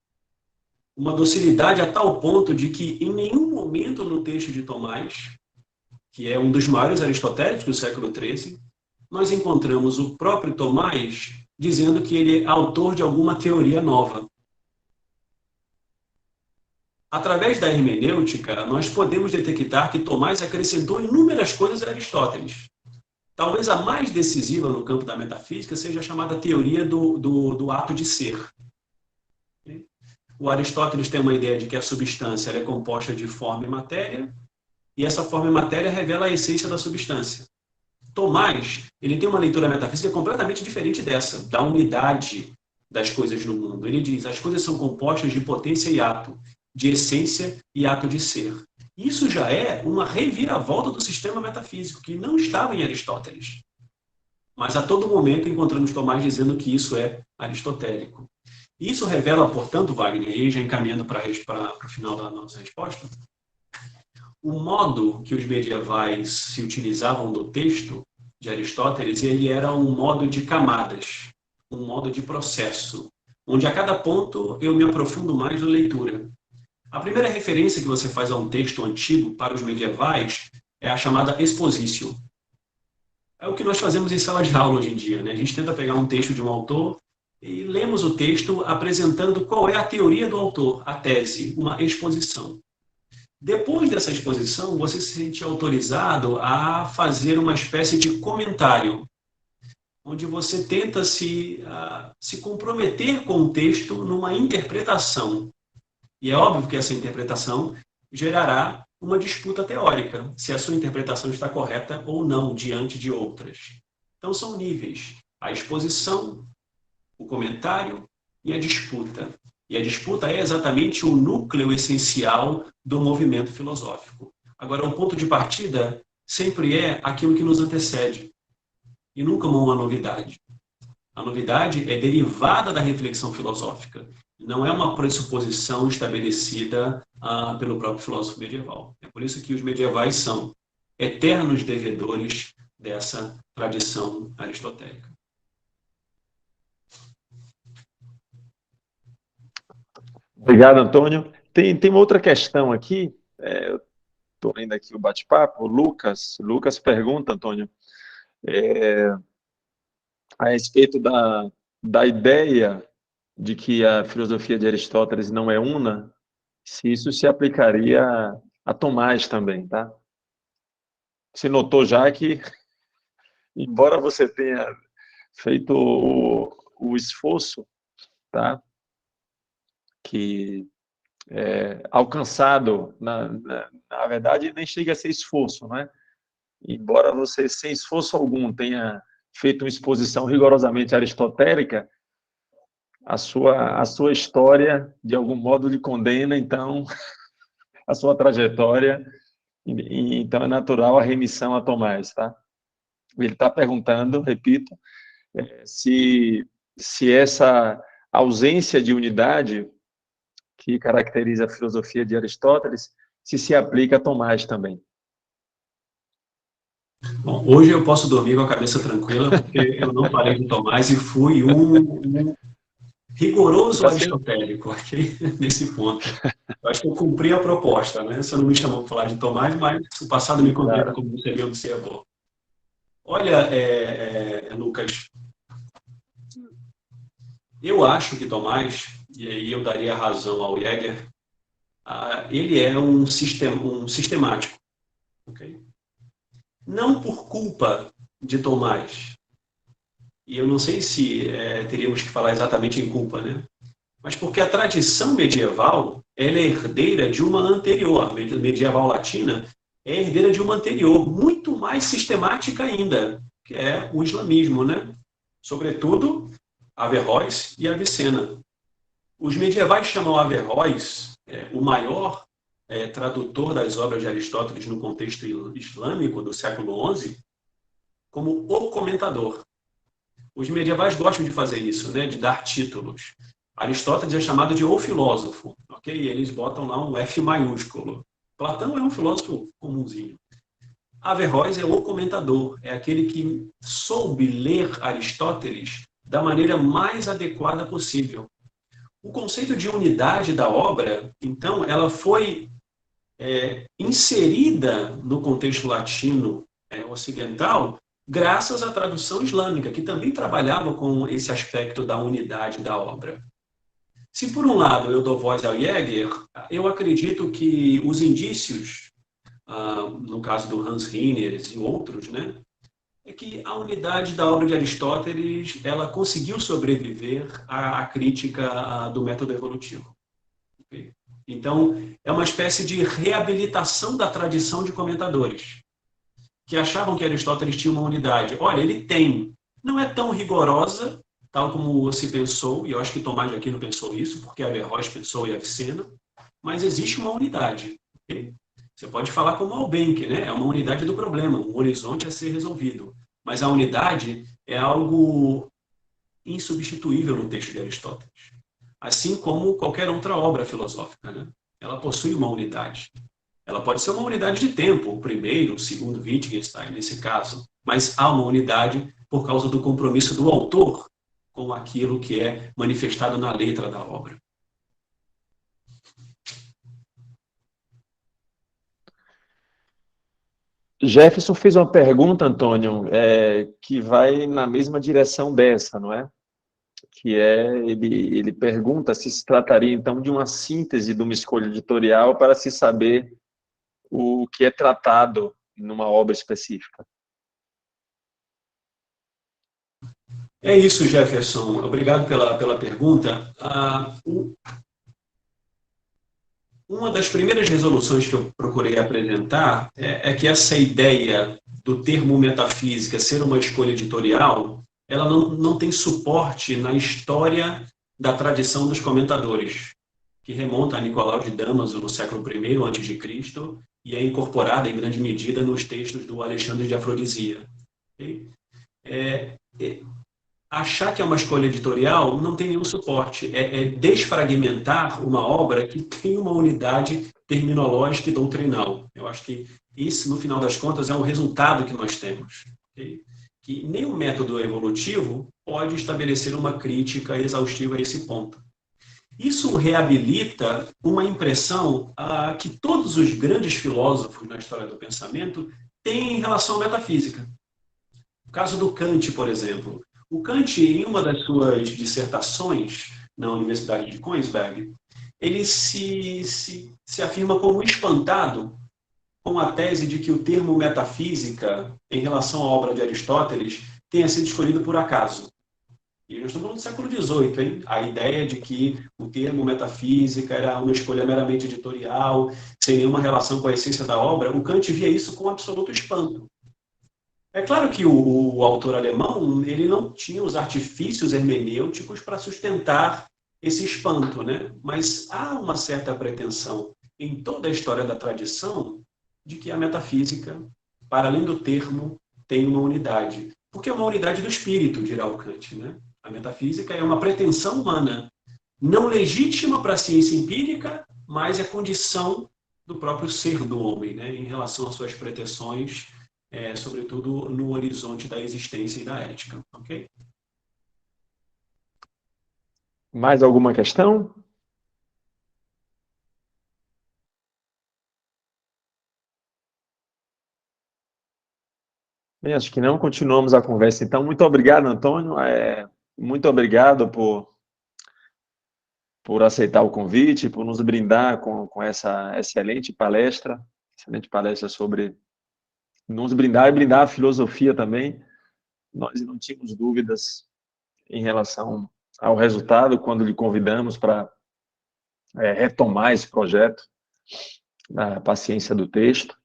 Speaker 2: Uma docilidade a tal ponto de que, em nenhum momento no texto de Tomás, que é um dos maiores aristotélicos do século XIII, nós encontramos o próprio Tomás dizendo que ele é autor de alguma teoria nova. Através da hermenêutica, nós podemos detectar que Tomás acrescentou inúmeras coisas a Aristóteles. Talvez a mais decisiva no campo da metafísica seja a chamada teoria do ato de ser. O Aristóteles tem uma ideia de que a substância é composta de forma e matéria, e essa forma e matéria revela a essência da substância. Tomás, ele tem uma leitura metafísica completamente diferente dessa, da unidade das coisas no mundo. Ele diz, as coisas são compostas de potência e ato, de essência e ato de ser. Isso já é uma reviravolta do sistema metafísico, que não estava em Aristóteles. Mas a todo momento encontramos Tomás dizendo que isso é aristotélico. Isso revela, portanto, Wagner, e já encaminhando para o final da nossa resposta, o modo que os medievais se utilizavam do texto de Aristóteles, ele era um modo de camadas, um modo de processo, onde a cada ponto eu me aprofundo mais na leitura. A primeira referência que você faz a um texto antigo para os medievais é a chamada expositio. É o que nós fazemos em sala de aula hoje em dia, né? A gente tenta pegar um texto de um autor e lemos o texto apresentando qual é a teoria do autor, a tese, uma exposição. Depois dessa exposição, você se sente autorizado a fazer uma espécie de comentário, onde você tenta se comprometer com o texto numa interpretação. E é óbvio que essa interpretação gerará uma disputa teórica, se a sua interpretação está correta ou não diante de outras. Então, são níveis: a exposição, o comentário e a disputa. E a disputa é exatamente o núcleo essencial do movimento filosófico. Agora, o ponto de partida sempre é aquilo que nos antecede, e nunca uma novidade. A novidade é derivada da reflexão filosófica, não é uma pressuposição estabelecida pelo próprio filósofo medieval. É por isso que os medievais são eternos devedores dessa tradição aristotélica.
Speaker 1: Obrigado, Antônio. Tem uma outra questão aqui, eu estou lendo aqui o bate-papo, Lucas pergunta, Antônio, a respeito da ideia de que a filosofia de Aristóteles não é una, se isso se aplicaria a Tomás também, tá? Você notou já que, embora você tenha feito o esforço, tá? Que alcançado, na verdade, nem chega a ser esforço, né? Embora você, sem esforço algum, tenha feito uma exposição rigorosamente aristotélica, a sua história, de algum modo, lhe condena, então, a sua trajetória, e então é natural a remissão a Tomás, tá? Ele está perguntando, repito, se essa ausência de unidade que caracteriza a filosofia de Aristóteles se aplica a Tomás também.
Speaker 2: Bom, hoje eu posso dormir com a cabeça tranquila, porque eu não falei de Tomás e fui um rigoroso aristotélico aqui nesse ponto. Eu acho que eu cumpri a proposta, né? Você não me chamou para falar de Tomás, mas o passado me contempla como você me observou. Olha, Lucas, eu acho que Tomás, e aí eu daria razão ao Jäger, ele é um sistemático. Okay? Não por culpa de Tomás, e eu não sei se teríamos que falar exatamente em culpa, né? Mas porque a tradição medieval ela é herdeira de uma anterior. A medieval latina é herdeira de uma anterior, muito mais sistemática ainda, que é o islamismo, né? Sobretudo, Averroes e Avicena. Os medievais chamam Averroes, o maior tradutor das obras de Aristóteles no contexto islâmico do século XI, como o comentador. Os medievais gostam de fazer isso, né, de dar títulos. Aristóteles é chamado de o filósofo, ok? E eles botam lá um F maiúsculo. Platão é um filósofo comumzinho. Averroes é o comentador, é aquele que soube ler Aristóteles da maneira mais adequada possível. O conceito de unidade da obra, então, ela foi inserida no contexto latino ocidental graças à tradução islâmica, que também trabalhava com esse aspecto da unidade da obra. Se, por um lado, eu dou voz ao Jäger, eu acredito que os indícios, no caso do Hans Reiners e outros, né, é que a unidade da obra de Aristóteles ela conseguiu sobreviver à crítica do método evolutivo. Okay? Então, é uma espécie de reabilitação da tradição de comentadores, que achavam que Aristóteles tinha uma unidade. Olha, ele tem. Não é tão rigorosa, tal como se pensou, e eu acho que Tomás de Aquino pensou isso, porque Averroes pensou e Avicena, mas existe uma unidade. Okay? Você pode falar como Albenck, né? É uma unidade do problema, um horizonte a ser resolvido. Mas a unidade é algo insubstituível no texto de Aristóteles. Assim como qualquer outra obra filosófica, né? Ela possui uma unidade. Ela pode ser uma unidade de tempo, o primeiro, o segundo Wittgenstein, nesse caso, mas há uma unidade por causa do compromisso do autor com aquilo que é manifestado na letra da obra.
Speaker 1: Jefferson fez uma pergunta, Antônio, que vai na mesma direção dessa, não é? Que ele pergunta se trataria, então, de uma síntese de uma escolha editorial para se saber o que é tratado numa obra específica.
Speaker 2: É isso, Jefferson. Obrigado pela pergunta. Uma das primeiras resoluções que eu procurei apresentar é que essa ideia do termo metafísica ser uma escolha editorial, ela não tem suporte na história da tradição dos comentadores, que remonta a Nicolau de Damaso no século I a.C. e é incorporada em grande medida nos textos do Alexandre de Afrodisia. Okay? Achar que é uma escolha editorial não tem nenhum suporte. É desfragmentar uma obra que tem uma unidade terminológica e doutrinal. Eu acho que isso, no final das contas, é o resultado que nós temos. Okay? Que nem o método evolutivo pode estabelecer uma crítica exaustiva a esse ponto. Isso reabilita uma impressão que todos os grandes filósofos na história do pensamento têm em relação à metafísica. O caso do Kant, por exemplo. O Kant, em uma das suas dissertações na Universidade de Königsberg, ele se afirma como espantado com a tese de que o termo metafísica, em relação à obra de Aristóteles, tenha sido escolhido por acaso. E nós estamos falando do século XVIII, hein? A ideia de que o termo metafísica era uma escolha meramente editorial, sem nenhuma relação com a essência da obra, o Kant via isso com absoluto espanto. É claro que o autor alemão ele não tinha os artifícios hermenêuticos para sustentar esse espanto, né? Mas há uma certa pretensão em toda a história da tradição de que a metafísica, para além do termo, tem uma unidade. Porque é uma unidade do espírito, dirá o Kant, né? A metafísica é uma pretensão humana, não legítima para a ciência empírica, mas é condição do próprio ser do homem, né? Em relação às suas pretensões, sobretudo no horizonte da existência e da ética, ok?
Speaker 1: Mais alguma questão? Bem, acho que não. Continuamos a conversa. Então, muito obrigado, Antônio. Muito obrigado por aceitar o convite, por nos brindar com essa excelente palestra sobre nos brindar e brindar a filosofia também. Nós não tínhamos dúvidas em relação ao resultado quando lhe convidamos para retomar esse projeto da paciência do texto.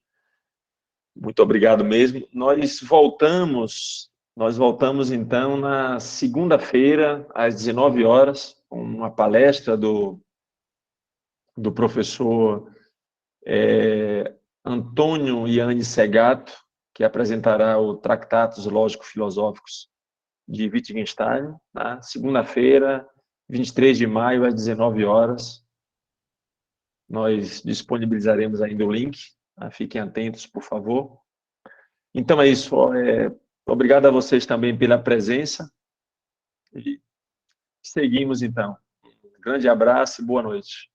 Speaker 1: Muito obrigado mesmo. Nós voltamos então na segunda-feira, às 19 horas, com uma palestra do professor Antônio Iane Segato, que apresentará o Tratados Lógico-Filosóficos de Wittgenstein, na segunda-feira, 23 de maio, às 19 horas. Nós disponibilizaremos ainda o link, tá? Fiquem atentos, por favor. Então é isso. Obrigado a vocês também pela presença. E seguimos, então. Um grande abraço e boa noite.